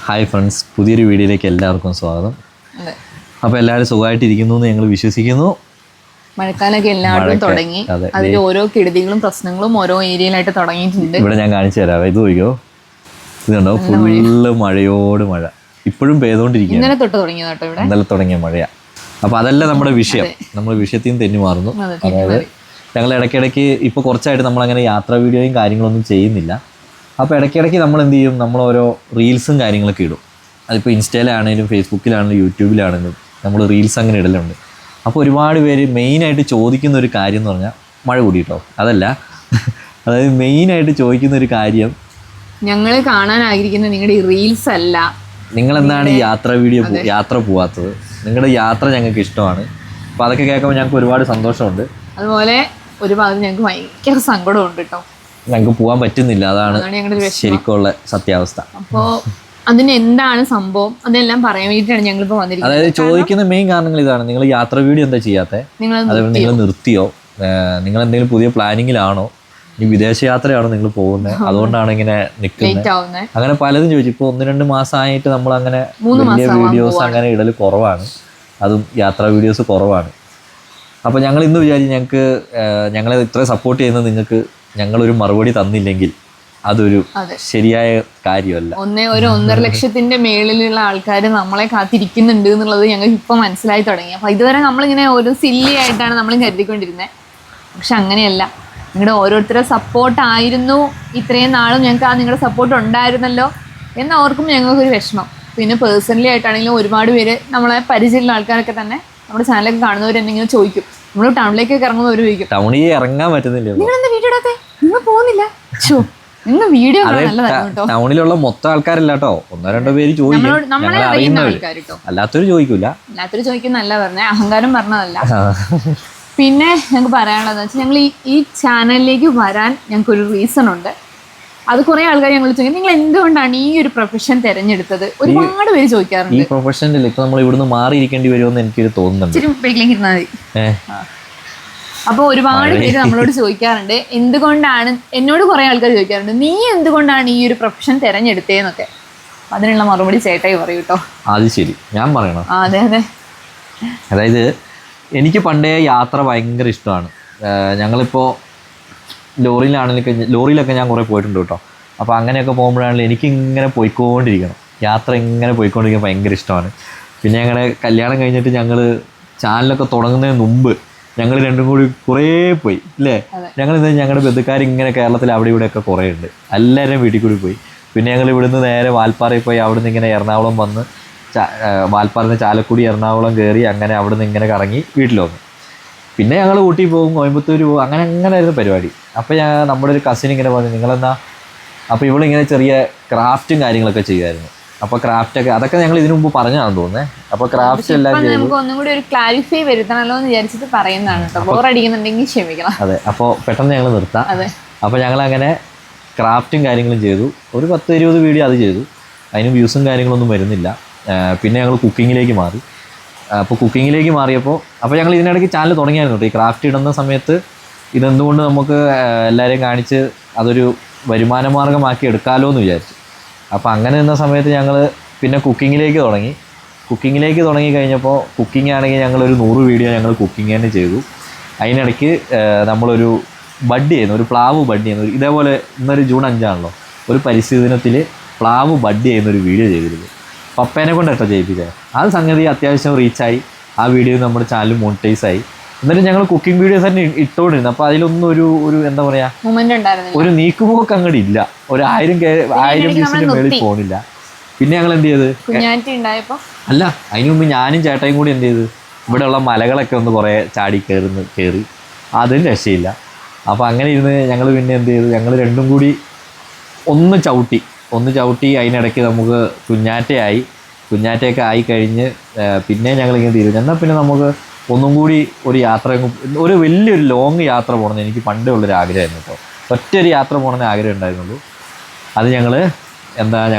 Hi friends, പുതിയൊരു വീഡിയോയിലേക്ക് എല്ലാവർക്കും സ്വാഗതം. അപ്പോൾ എല്ലാവരും സുഖമായിട്ടിരിക്കുന്നു എന്ന് ഞങ്ങൾ വിശ്വസിക്കുന്നു. മഴക്കാലമൊക്കെ എല്ലാവരും തുടങ്ങി. അതിൽ ഓരോ കെടുതികളും പ്രശ്നങ്ങളും ഓരോ ഏരിയയിലായിട്ട് തുടങ്ങിയിട്ടുണ്ട്. ഇവിടെ ഞാൻ കാണിച്ചു തരാം. ഇത് നോക്കിയോ, ഇതുണ്ടോ, ഫുള്ള് മഴയോട് മഴ ഇപ്പോഴും പെയ്തുകൊണ്ടിരിക്കുക. ഇന്നലെ തൊട്ട് തുടങ്ങിയത് കേട്ടോ, ഇവിടെ ഇന്നലെ തുടങ്ങിയ മഴയാണ്. അപ്പോൾ അതല്ല നമ്മുടെ വിഷയം. നമ്മൾ വിഷയത്തിൽ നിന്ന് തെന്നി മാറുന്നു. അതായത് ഞങ്ങൾ ഇടയ്ക്കിടയ്ക്ക് ഇപ്പോൾ കുറച്ചായിട്ട് നമ്മളങ്ങനെ യാത്രാ വീഡിയോയും കാര്യങ്ങളൊന്നും ചെയ്യുന്നില്ല. അപ്പോൾ ഇടയ്ക്കിടയ്ക്ക് നമ്മൾ എന്ത് ചെയ്യും, നമ്മൾ ഓരോ റീൽസും കാര്യങ്ങളൊക്കെ ഇടും. അതിപ്പോൾ ഇൻസ്റ്റയിലാണെങ്കിലും ഫേസ്ബുക്കിലാണെങ്കിലും യൂട്യൂബിലാണെങ്കിലും നമ്മൾ റീൽസ് അങ്ങനെ ഇടലുണ്ട്. അപ്പോൾ ഒരുപാട് പേര് മെയിനായിട്ട് ചോദിക്കുന്ന ഒരു കാര്യം എന്ന് പറഞ്ഞാൽ മഴ കൂടിയിട്ടോ, അതല്ല, അതായത് മെയിനായിട്ട് ചോദിക്കുന്ന ഒരു കാര്യം, ഞങ്ങൾ കാണാൻ ആഗ്രഹിക്കുന്നത് നിങ്ങളുടെ ഈ റീൽസ് അല്ല, നിങ്ങളെന്താണ് ഈ യാത്ര പോവാത്തത്, നിങ്ങളുടെ യാത്ര ഞങ്ങൾക്ക് ഇഷ്ടമാണ്. അപ്പോൾ അതൊക്കെ കേൾക്കുമ്പോൾ ഞങ്ങൾക്ക് ഒരുപാട് സന്തോഷമുണ്ട്. അതുപോലെ ഒരു ഭാഗത്ത് ഞങ്ങൾക്ക് ഭയങ്കര സങ്കടമുണ്ട് കേട്ടോ, ഞങ്ങൾക്ക് പോകാൻ പറ്റുന്നില്ല. അതാണ് ശരിക്കുള്ള സത്യാവസ്ഥ. അപ്പോൾ അതിന് എന്താണ് സംഭവം അതെല്ലാം പറയാൻ വേണ്ടിയിട്ടാണ് ഞങ്ങളിപ്പോൾ വന്നിരിക്കുന്നത്. അതായത് ചോദിക്കുന്ന മെയിൻ കാരണങ്ങൾ ഇതാണ്. നിങ്ങൾ യാത്ര വീഡിയോ എന്താ ചെയ്യാത്തത്, അതുകൊണ്ട് നിങ്ങൾ നിർത്തിയോ, നിങ്ങൾ എന്തെങ്കിലും പുതിയ പ്ലാനിങ്ങിലാണോ, ഈ വിദേശ യാത്രയാണോ നിങ്ങൾ പോകുന്നത്, അതുകൊണ്ടാണ് ഇങ്ങനെ നിൽക്കുന്നത്, അങ്ങനെ പലതും ചോദിച്ചു. ഇപ്പോൾ 1-2 മാസമായിട്ട് നമ്മൾ അങ്ങനെ വലിയ വീഡിയോസ് അങ്ങനെ ഇടൽ കുറവാണ്, അതും യാത്രാ വീഡിയോസ് കുറവാണ്. അപ്പോൾ ഞങ്ങൾ ഇന്ന് വിചാരിച്ചു, ഞങ്ങളെ ഇത്ര സപ്പോർട്ട് ചെയ്യുന്നത് നിങ്ങൾക്ക് ഞങ്ങളൊരു മറുപടി തന്നില്ലെങ്കിൽ അതൊരു ശരിയായ കാര്യമല്ല. 1.5 ലക്ഷത്തിന്റെ മേളിലുള്ള ആൾക്കാർ നമ്മളെ കാത്തിരിക്കുന്നുണ്ട് എന്നുള്ളത് ഞങ്ങൾക്ക് ഇപ്പൊ മനസ്സിലായി തുടങ്ങി. അപ്പൊ ഇതുവരെ നമ്മളിങ്ങനെ ഒരു സില്ലി ആയിട്ടാണ് നമ്മൾ കരുതിക്കൊണ്ടിരുന്നത്. പക്ഷെ അങ്ങനെയല്ല, നിങ്ങളുടെ ഓരോരുത്തരുടെ സപ്പോർട്ടായിരുന്നു ഇത്രയും നാളും ഞങ്ങൾക്ക് നിങ്ങളുടെ സപ്പോർട്ട് ഉണ്ടായിരുന്നല്ലോ എന്ന് ഓർക്കും ഞങ്ങൾക്കൊരു വിഷമം. പിന്നെ പേഴ്സണലി ആയിട്ടാണെങ്കിലും ഒരുപാട് പേര് നമ്മളെ പരിചയമുള്ള ആൾക്കാരൊക്കെ തന്നെ നമ്മുടെ ചാനലൊക്കെ കാണുന്നവർ എന്തെങ്കിലും ചോദിക്കും. നമ്മൾ ടൗണിലേക്കൊക്കെ ഇറങ്ങുമ്പോൾ അവർ ചോദിക്കും, ടൗണിൽ ഇറങ്ങാൻ പറ്റുന്നില്ല, നിങ്ങളെന്താ വീഡിയോ ഇടാത്തെ, നിങ്ങൾ പോകുന്നില്ല, നിങ്ങൾ വീഡിയോ ടൗണിലുള്ള മൊത്തം ആൾക്കാരല്ല കേട്ടോ, 1-2 പേര് ചോദിക്കും, അല്ലാത്തൊരു ചോദിക്കൂല. അല്ലാത്തൊരു ചോദിക്കുന്നല്ല പറഞ്ഞ, അഹങ്കാരം പറഞ്ഞതല്ല. പിന്നെ ഞങ്ങൾക്ക് പറയാനുള്ളതെന്ന് വെച്ചാൽ, ഞങ്ങൾ ഈ ചാനലിലേക്ക് വരാൻ ഞങ്ങൾക്കൊരു റീസൺ ഉണ്ട്. അത് കുറെ ആൾക്കാർ ഞങ്ങൾ ചോദിക്കും, നിങ്ങൾ എന്തുകൊണ്ടാണ് ഈ ഒരു പ്രൊഫഷൻ തിരഞ്ഞെടുത്തത്, ഒരുപാട് പേര് ചോദിക്കാറുണ്ട്. ഈ പ്രൊഫഷനിൽ ഇപ്പൊ നമ്മൾ ഇവിടുന്ന് മാറിയിരിക്കേണ്ടി വരുമെന്ന് എനിക്കൊരു തോന്നുന്നുണ്ട്. അപ്പോൾ ഒരുപാട് പേര് നമ്മളോട് ചോദിക്കാറുണ്ട്, എന്തുകൊണ്ടാണ്, എന്നോട് കുറേ ആൾക്കാർ ചോദിക്കാറുണ്ട്, നീ എന്തുകൊണ്ടാണ് ഈ ഒരു പ്രൊഫഷൻ തിരഞ്ഞെടുത്തതെന്നൊക്കെ. അതിനുള്ള മറുപടി ചേട്ടായി പറയൂ കേട്ടോ. അത് ശരി, ഞാൻ പറയണം. അതെ അതെ. അതായത് എനിക്ക് പണ്ടേ യാത്ര ഭയങ്കര ഇഷ്ടമാണ്. ഞങ്ങളിപ്പോൾ ലോറിയിലൊക്കെ ഞാൻ കുറേ പോയിട്ടുണ്ട് കേട്ടോ. അപ്പോൾ അങ്ങനെയൊക്കെ പോകുമ്പോഴാണെങ്കിലും എനിക്കിങ്ങനെ പോയിക്കൊണ്ടിരിക്കണം, യാത്ര ഇങ്ങനെ പോയിക്കൊണ്ടിരിക്കാൻ ഭയങ്കര ഇഷ്ടമാണ്. പിന്നെ ഞങ്ങളുടെ കല്യാണം കഴിഞ്ഞിട്ട് ഞങ്ങൾ ചാനലൊക്കെ തുടങ്ങുന്നതിന് മുമ്പ് ഞങ്ങൾ രണ്ടും കൂടി കുറേ പോയി അല്ലേ. ഞങ്ങളുടെ ബന്ധുക്കാർ ഇങ്ങനെ കേരളത്തിൽ അവിടെ ഇവിടെയൊക്കെ കുറേ ഉണ്ട്, എല്ലാവരും വീട്ടിൽ കൂടി പോയി. പിന്നെ ഞങ്ങൾ ഇവിടുന്ന് നേരെ വാൽപ്പാറയിൽ പോയി, അവിടുന്ന് ഇങ്ങനെ എറണാകുളം വന്ന് വാൽപ്പാറന്ന് ചാലക്കുടി എറണാകുളം കയറി, അങ്ങനെ അവിടുന്ന് ഇങ്ങനെ കറങ്ങി വീട്ടിൽ വന്നു. പിന്നെ ഞങ്ങൾ ഊട്ടി പോകും, കോയമ്പത്തൂർ പോകും, അങ്ങനെയായിരുന്നു പരിപാടി. അപ്പോൾ നമ്മുടെ ഒരു കസിൻ ഇങ്ങനെ പറഞ്ഞു, നിങ്ങളെന്നാ, അപ്പോൾ ഇവളിങ്ങനെ ചെറിയ ക്രാഫ്റ്റും കാര്യങ്ങളൊക്കെ ചെയ്യുമായിരുന്നു. അപ്പോൾ ക്രാഫ്റ്റൊക്കെ അതൊക്കെ ഞങ്ങൾ ഇതിനു മുമ്പ് പറഞ്ഞാണെന്ന് തോന്നുന്നത്. അപ്പോൾ ക്രാഫ്റ്റ് എല്ലാം നമുക്ക് ഒന്നും കൂടി ഒരു ക്ലാരിഫൈ വരുത്തണല്ലോ എന്ന് വിചാരിച്ചിട്ട് പറയുന്നതാണ് കേട്ടോ, ബോറടിക്കുന്നുണ്ടെങ്കിൽ ക്ഷമിക്കണം. അതെ, അപ്പോൾ പെട്ടെന്ന് ഞങ്ങൾ നിർത്താം. അപ്പോൾ ഞങ്ങളങ്ങനെ ക്രാഫ്റ്റും കാര്യങ്ങളും ചെയ്തു. ഒരു 10-20 വീഡിയോ അത് ചെയ്തു. അതിന് വ്യൂസും കാര്യങ്ങളൊന്നും വരുന്നില്ല. പിന്നെ ഞങ്ങൾ കുക്കിങ്ങിലേക്ക് മാറി. അപ്പോൾ കുക്കിങ്ങിലേക്ക് മാറിയപ്പോൾ ഞങ്ങൾ ഇതിനിടയ്ക്ക് ചാനൽ തുടങ്ങിയായിരുന്നു കേട്ടോ. ഈ ക്രാഫ്റ്റ് ഇടുന്ന സമയത്ത് ഇതെന്തുകൊണ്ട് നമുക്ക് എല്ലാവരെയും കാണിച്ച് അതൊരു വരുമാന മാർഗ്ഗമാക്കി എടുക്കാമല്ലോ എന്ന് വിചാരിച്ചു. അപ്പോൾ അങ്ങനെ നിന്ന സമയത്ത് ഞങ്ങൾ പിന്നെ കുക്കിങ്ങിലേക്ക് തുടങ്ങി കഴിഞ്ഞപ്പോൾ കുക്കിംഗ് ആണെങ്കിൽ ഞങ്ങളൊരു 100 വീഡിയോ ഞങ്ങൾ കുക്കിംഗ് തന്നെ ചെയ്തു. അതിനിടയ്ക്ക് നമ്മളൊരു ബഡ് ചെയ്യുന്നു, ഒരു പ്ലാവ് ബഡ് ചെയ്യുന്നു. ഇതേപോലെ ഇന്നൊരു ജൂൺ 5 ആണല്ലോ, ഒരു പരിസ്ഥിതി ദിനത്തിൽ പ്ലാവ് ബഡ് ചെയ്യുന്നൊരു വീഡിയോ ചെയ്തിരുന്നു. പപ്പേനെ കൊണ്ട് കേട്ടോ ചെയ്യിപ്പിച്ചത്. ആ സംഗതി അത്യാവശ്യം റീച്ചായി, ആ വീഡിയോ നമ്മുടെ ചാനൽ മോണിറ്റൈസായി. എന്നിട്ട് ഞങ്ങൾ കുക്കിംഗ് വീഡിയോസ് തന്നെ ഇട്ടുകൊണ്ടിരുന്നു. അപ്പോൾ അതിലൊന്നും ഒരു എന്താ പറയുക, ഒരു നീക്കുപോക്ക് അങ്ങോട്ട് ഇല്ല, 1000 വ്യൂസിൻ്റെ മേളിൽ പോണില്ല. പിന്നെ ഞങ്ങൾ എന്ത് ചെയ്ത്, അല്ല അതിന് മുമ്പ് ഞാനും ചേട്ടായും കൂടി എന്ത് ചെയ്ത്, ഇവിടെയുള്ള മലകളൊക്കെ ഒന്ന് കുറേ ചാടി കയറി, അതും രക്ഷയില്ല. അപ്പോൾ അങ്ങനെ ഇരുന്ന് ഞങ്ങൾ പിന്നെ എന്ത് ചെയ്തു, ഞങ്ങൾ രണ്ടും കൂടി ഒന്ന് ചവിട്ടി. അതിനിടയ്ക്ക് നമുക്ക് കുഞ്ഞാറ്റയൊക്കെ ആയി കഴിഞ്ഞ് പിന്നെ ഞങ്ങളിങ്ങനെ തീരുന്നു. എന്നാൽ പിന്നെ നമുക്ക് ഒന്നും കൂടി ഒരു യാത്ര, ഒരു വലിയൊരു ലോങ് യാത്ര പോകണമെന്ന് എനിക്ക് പണ്ടേ ഉള്ളൊരു ആഗ്രഹമായിരുന്നു കേട്ടോ. ഒറ്റൊരു യാത്ര പോകണമെന്ന് ആഗ്രഹം ഉണ്ടായിരുന്നുള്ളൂ. അത് ഞങ്ങൾ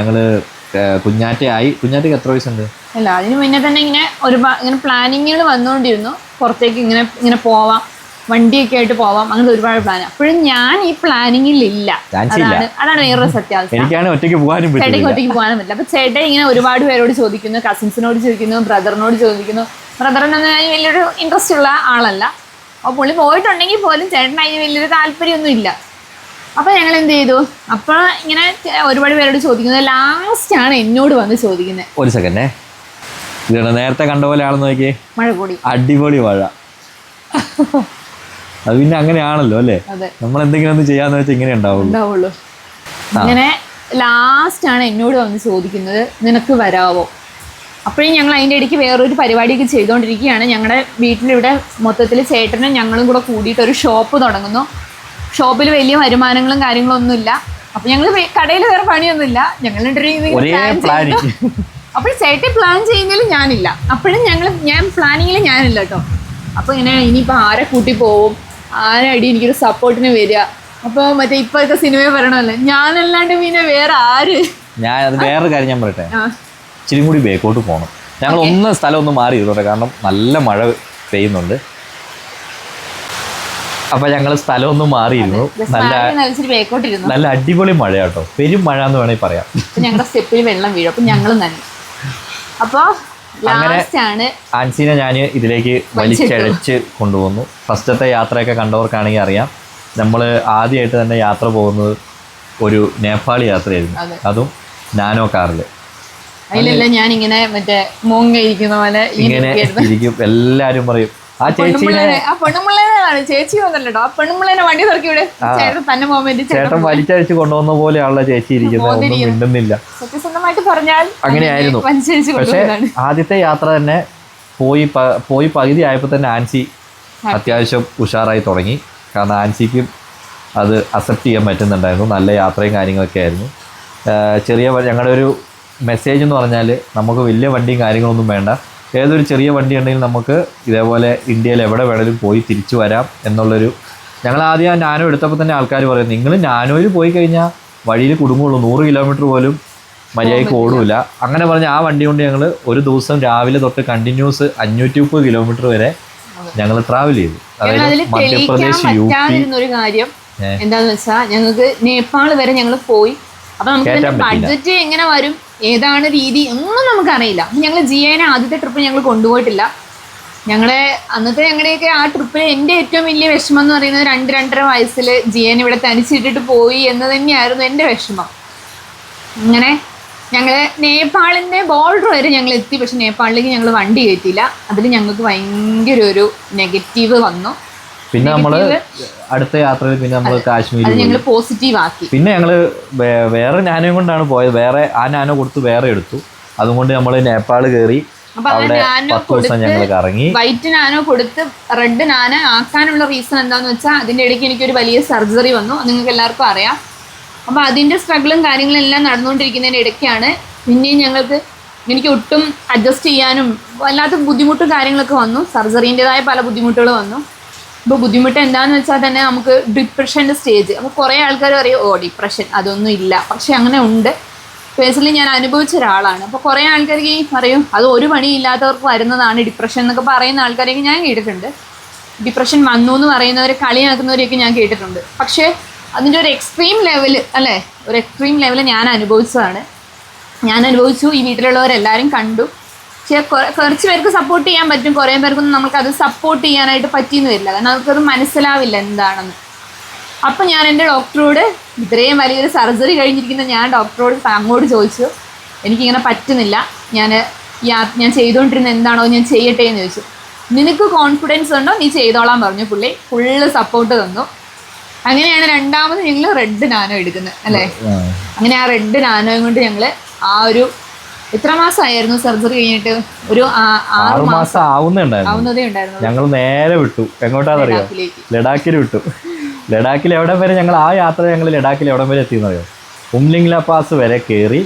കുഞ്ഞാറ്റയ്ക്ക് എത്ര വയസ്സുണ്ട്? അല്ല, അതിന് മുന്നേ തന്നെ ഇങ്ങനെ പ്ലാനിങ്ങുകൾ വന്നുകൊണ്ടിരുന്നു, പുറത്തേക്ക് ഇങ്ങനെ പോവാം, വണ്ടിയൊക്കെ ആയിട്ട് പോവാം, അങ്ങനെ ഒരുപാട് പ്ലാൻ. അപ്പോഴും ഞാൻ ഈ പ്ലാനിങ്ങിൽ ഇല്ല. അതാണ് വേറൊരു സത്യാവസ്ഥ. എനിക്കാണ് ഒറ്റയ്ക്ക് പോകാനും ചേട്ടയ്ക്ക് ഒറ്റയ്ക്ക് പോകാനും പറ്റില്ല. അപ്പൊ ചേട്ടൻ ഇങ്ങനെ ഒരുപാട് പേരോട് ചോദിക്കുന്നു, കസിൻസിനോട് ചോദിക്കുന്നു, ബ്രദറിനോട് ചോദിക്കുന്നു. ബ്രദറിനൊന്നും അതിന് വലിയൊരു ഇൻട്രസ്റ്റ് ഉള്ള ആളല്ല. അപ്പോൾ പുള്ളി പോയിട്ടുണ്ടെങ്കിൽ പോലും ചേട്ടന് അതിന് വലിയൊരു താല്പര്യമൊന്നും ഇല്ല. അപ്പോൾ ഞങ്ങൾ എന്ത് ചെയ്തു, അപ്പോൾ ഇങ്ങനെ ഒരുപാട് പേരോട് ചോദിക്കുന്നത് ലാസ്റ്റാണ് എന്നോട് വന്ന് ചോദിക്കുന്നത്. ഒരു സെക്കൻഡേ, നേരത്തെ കണ്ട പോലെ ആണെന്ന് നോക്കിയേ, മഴ കൂടി, അടിപൊളി മഴ. അത് പിന്നെ അങ്ങനെയാണല്ലോ അല്ലേ, നമ്മൾ എന്തെങ്കിലും ഒന്ന് ചെയ്യാന്ന് വെച്ചാൽ ഇങ്ങനെ ഉണ്ടാവുള്ളൂ. അങ്ങനെ ലാസ്റ്റാണ് എന്നോട് വന്ന് ചോദിക്കുന്നത്, നിനക്ക് വരാവോ? അപ്പോഴും ഞങ്ങൾ അതിൻ്റെ ഇടയ്ക്ക് വേറൊരു പരിപാടിയൊക്കെ ചെയ്തുകൊണ്ടിരിക്കുകയാണ്. ഞങ്ങളുടെ വീട്ടിലിവിടെ മൊത്തത്തിൽ ചേട്ടനും ഞങ്ങളും കൂടെ കൂടിയിട്ട് ഒരു ഷോപ്പ് തുടങ്ങുന്നു. ഷോപ്പിൽ വലിയ വരുമാനങ്ങളും കാര്യങ്ങളൊന്നുമില്ല. അപ്പം ഞങ്ങൾ കടയിൽ വേറെ പണിയൊന്നുമില്ല, ഞങ്ങൾ അപ്പോൾ ചേട്ടൻ പ്ലാൻ ചെയ്യുന്നതിൽ ഞാനില്ല. അപ്പോഴും ഞാൻ പ്ലാനിങ്ങിൽ ഞാനില്ല കേട്ടോ. അപ്പോൾ ഇങ്ങനെ ഇനിയിപ്പോൾ ആരെ കൂട്ടി പോവും, ആരടി എനിക്കൊരു സപ്പോർട്ടിന് വരിക. അപ്പോൾ മറ്റേ ഇപ്പോഴത്തെ സിനിമയെ പറയണമല്ലേ, ഞാനല്ലാണ്ട് പിന്നെ വേറെ ആര്. അത് വേറൊരു കാര്യം ഞാൻ പറയട്ടെ, ഇച്ചിരി കൂടി ബേക്കോട്ട് പോകണം. ഞങ്ങൾ സ്ഥലം ഒന്ന് മാറി ഇരുന്നോട്ടെ, കാരണം നല്ല മഴ പെയ്യുന്നുണ്ട്. അപ്പോൾ ഞങ്ങൾ സ്ഥലം ഒന്ന് മാറിയിരുന്നു. നല്ല അടിപൊളി മഴ കേട്ടോ, പെരും മഴ എന്ന് വേണമെങ്കിൽ പറയാം. ഞങ്ങളുടെ സ്റ്റെപ്പിൽ വെള്ളം വീഴും, അപ്പം ഞങ്ങൾ നനയും. അപ്പോൾ അങ്ങനെ ആൻസീനെ ഞാൻ ഇതിലേക്ക് വലിച്ചഴച്ച് കൊണ്ടുപോകുന്നു. ഫസ്റ്റത്തെ യാത്രയൊക്കെ കണ്ടവർക്കാണെങ്കിൽ അറിയാം, നമ്മൾ ആദ്യമായിട്ട് തന്നെ യാത്ര പോകുന്നത് ഒരു നേപ്പാളി യാത്രയായിരുന്നു, അതും നാനോ കാറിൽ. അതിലെല്ലാം ഞാൻ ഇങ്ങനെ മറ്റേ മോങ്ങയിരിക്കുന്ന പോലെ ഇങ്ങനെ ഇരിക്കും. എല്ലാവരും പറയും ആ ചേച്ചി വന്നല്ലോ, ആ പെണ്ണുമ്പിള്ളേനെ വണ്ടി തുറക്കി ഇവിടെ തന്നെ പോകുമ്പോൾ ചേട്ടൻ വലിച്ചഴിച്ച് കൊണ്ടുവന്ന പോലെയാണല്ലോ ചേച്ചി ഇരിക്കുന്നത്, ഒന്നും മിണ്ടുന്നില്ല. സത്യസന്ധമായിട്ട് പറഞ്ഞാൽ അങ്ങനെയായിരുന്നു. പക്ഷെ ആദ്യത്തെ യാത്ര തന്നെ പോയി പകുതി ആയപ്പോൾ തന്നെ ആൻസി അത്യാവശ്യം ഉഷാറായി തുടങ്ങി. കാരണം ആൻസിക്കും അത് അക്സെപ്റ്റ് ചെയ്യാൻ പറ്റുന്നുണ്ടായിരുന്നു. നല്ല യാത്രയും കാര്യങ്ങളൊക്കെ ആയിരുന്നു. ഞങ്ങളുടെ ഒരു മെസ്സേജ് എന്ന് പറഞ്ഞാൽ, നമുക്ക് വലിയ വണ്ടിയും കാര്യങ്ങളൊന്നും വേണ്ട, ഏതൊരു ചെറിയ വണ്ടി ഉണ്ടെങ്കിൽ നമുക്ക് ഇതേപോലെ ഇന്ത്യയിൽ എവിടെ വേണമെങ്കിലും പോയി തിരിച്ചു വരാം എന്നുള്ളൊരു. ഞങ്ങൾ ആദ്യം ആ നാനോ എടുത്തപ്പോൾ തന്നെ ആൾക്കാർ പറയും, നിങ്ങൾ നാനോയിൽ പോയി കഴിഞ്ഞാൽ വഴിയിൽ കുടുങ്ങുള്ളൂ, 100 കിലോമീറ്റർ പോലും മര്യാദയ്ക്ക് ഓടില്ല. അങ്ങനെ പറഞ്ഞ് ആ വണ്ടി കൊണ്ട് ഞങ്ങൾ ഒരു ദിവസം രാവിലെ തൊട്ട് കണ്ടിന്യൂസ് 530 കിലോമീറ്റർ വരെ ഞങ്ങൾ ട്രാവൽ ചെയ്തു. അതായത് മധ്യപ്രദേശ്, UP. ഒരു കാര്യം എന്താണെന്ന് വെച്ചാൽ, ഞങ്ങൾക്ക് നേപ്പാൾ വരെ ഞങ്ങൾ പോയി. അപ്പം നമുക്ക് ബഡ്ജറ്റ് എങ്ങനെ വരും, ഏതാണ് രീതി ഒന്നും നമുക്കറിയില്ല. അപ്പം ഞങ്ങൾ ജിയേനെ ആദ്യത്തെ ട്രിപ്പ് ഞങ്ങൾ കൊണ്ടുപോയിട്ടില്ല. ഞങ്ങളുടെയൊക്കെ ആ ട്രിപ്പിൽ എൻ്റെ ഏറ്റവും വലിയ വിഷമം എന്ന് പറയുന്നത് 2-2.5 വയസ്സിൽ ജിയേനെ ഇവിടെ തനിച്ചിട്ടിട്ട് പോയി എന്ന് തന്നെയായിരുന്നു എൻ്റെ വിഷമം. അങ്ങനെ ഞങ്ങൾ നേപ്പാളിൻ്റെ ബോർഡർ വരെ ഞങ്ങൾ എത്തി. പക്ഷെ നേപ്പാളിലേക്ക് ഞങ്ങൾ വണ്ടി കയറ്റിയില്ല. അതിൽ ഞങ്ങൾക്ക് ഭയങ്കര ഒരു നെഗറ്റീവ് വന്നു. പിന്നെ നമ്മള് അടുത്ത യാത്രയിൽ പിന്നെ നമ്മൾ കാശ്മീർ ഞങ്ങൾ പോസിറ്റീവ് ആക്കി. പിന്നെ ഞങ്ങള് വേറെ നാനോയും കൊണ്ടാണ് പോയത്. വേറെ ആ നാനോ കൊടുത്ത് വേറെ എടുത്തു. അതുകൊണ്ട് നമ്മൾ നേപ്പാൾ കയറി അവിടെ 10 ദിവസം ഞങ്ങൾ കറങ്ങി. വൈറ്റ് നാനോ കൊടുത്ത് റെഡ് നാനോ ആക്കാനുള്ള റീസൺ എന്താണെന്ന് വെച്ചാൽ, അതിൻ്റെ ഇടയ്ക്ക് എനിക്കൊരു വലിയ സർജറി വന്നു, നിങ്ങൾക്ക് എല്ലാവർക്കും അറിയാം. അപ്പോൾ അതിൻ്റെ സ്ട്രഗിളും കാര്യങ്ങളും എല്ലാം നടന്നുകൊണ്ടിരിക്കുന്നതിൻ്റെ ഇടയ്ക്കാണ് പിന്നെയും എനിക്ക് ഒട്ടും അഡ്ജസ്റ്റ് ചെയ്യാനും വല്ലാത്ത ബുദ്ധിമുട്ടും കാര്യങ്ങളൊക്കെ വന്നു. സർജറീൻ്റെതായ പല ബുദ്ധിമുട്ടുകൾ വന്നു. ഇപ്പോൾ ബുദ്ധിമുട്ട് എന്താണെന്ന് വെച്ചാൽ തന്നെ നമുക്ക് ഡിപ്രഷൻ്റെ സ്റ്റേജ്. അപ്പോൾ കുറേ ആൾക്കാർ പറയും, ഡിപ്രഷൻ അതൊന്നും ഇല്ല. പക്ഷെ അങ്ങനെ ഉണ്ട്. പേഴ്സണലി ഞാൻ അനുഭവിച്ച ഒരാളാണ്. അപ്പോൾ കുറേ ആൾക്കാർക്ക് പറയും അത് ഒരു പണിയില്ലാത്തവർക്ക് വരുന്നതാണ് ഡിപ്രഷൻ എന്നൊക്കെ പറയുന്ന ആൾക്കാരെയൊക്കെ ഞാൻ കേട്ടിട്ടുണ്ട്. ഡിപ്രഷൻ വന്നു എന്ന് പറയുന്നവരെ കളിയാക്കുന്നവരെയൊക്കെ ഞാൻ കേട്ടിട്ടുണ്ട്. പക്ഷേ അതിൻ്റെ ഒരു എക്സ്ട്രീം ലെവല് അല്ലേ, ഒരു എക്സ്ട്രീം ലെവല് ഞാൻ അനുഭവിച്ചതാണ്. ഞാൻ അനുഭവിച്ചു, ഈ വീട്ടിലുള്ളവരെല്ലാവരും കണ്ടു. പക്ഷേ കുറച്ച് പേർക്ക് സപ്പോർട്ട് ചെയ്യാൻ പറ്റും, കുറേ പേർക്കൊന്നും നമുക്കത് സപ്പോർട്ട് ചെയ്യാനായിട്ട് പറ്റിയെന്ന് വരില്ല. കാരണം നമുക്കത് മനസ്സിലാവില്ല എന്താണെന്ന്. അപ്പം ഞാൻ എൻ്റെ ഡോക്ടറോട്, ഇത്രയും വലിയൊരു സർജറി കഴിഞ്ഞിരിക്കുന്ന ഞാൻ ഡോക്ടറോട് അങ്ങോട്ട് ചോദിച്ചു, എനിക്കിങ്ങനെ പറ്റുന്നില്ല, ഞാൻ ചെയ്തുകൊണ്ടിരുന്ന എന്താണോ ഞാൻ ചെയ്യട്ടെ എന്ന് ചോദിച്ചു. നിനക്ക് കോൺഫിഡൻസ് ഉണ്ടോ, നീ ചെയ്തോളാൻ പറഞ്ഞു. പുള്ളി ഫുള്ള് സപ്പോർട്ട് തന്നു. അങ്ങനെയാണ് രണ്ടാമത് ഞങ്ങൾ റെഡ് നാനോ എടുക്കുന്നത് അല്ലേ. അങ്ങനെ ആ റെഡ് നാനോയും കൊണ്ട് ഞങ്ങൾ ആ ഒരു എത്ര മാസമായിരുന്നു സർജറി കഴിഞ്ഞിട്ട്? ഒരു 6 മാസം ആവുന്നതേ ഉണ്ടായിരുന്നു. ഞങ്ങൾ നേരെ വിട്ടു. എങ്ങോട്ടാണെന്നറിയോ? ലഡാക്കിൽ വിട്ടു. ലഡാക്കിൽ എവിടെ വരെ ഞങ്ങൾ ലഡാക്കിൽ എവിടെ വരെ എത്തിയെന്നറിയോ? ഉംലിംഗ്ല പാസ് വരെ കയറി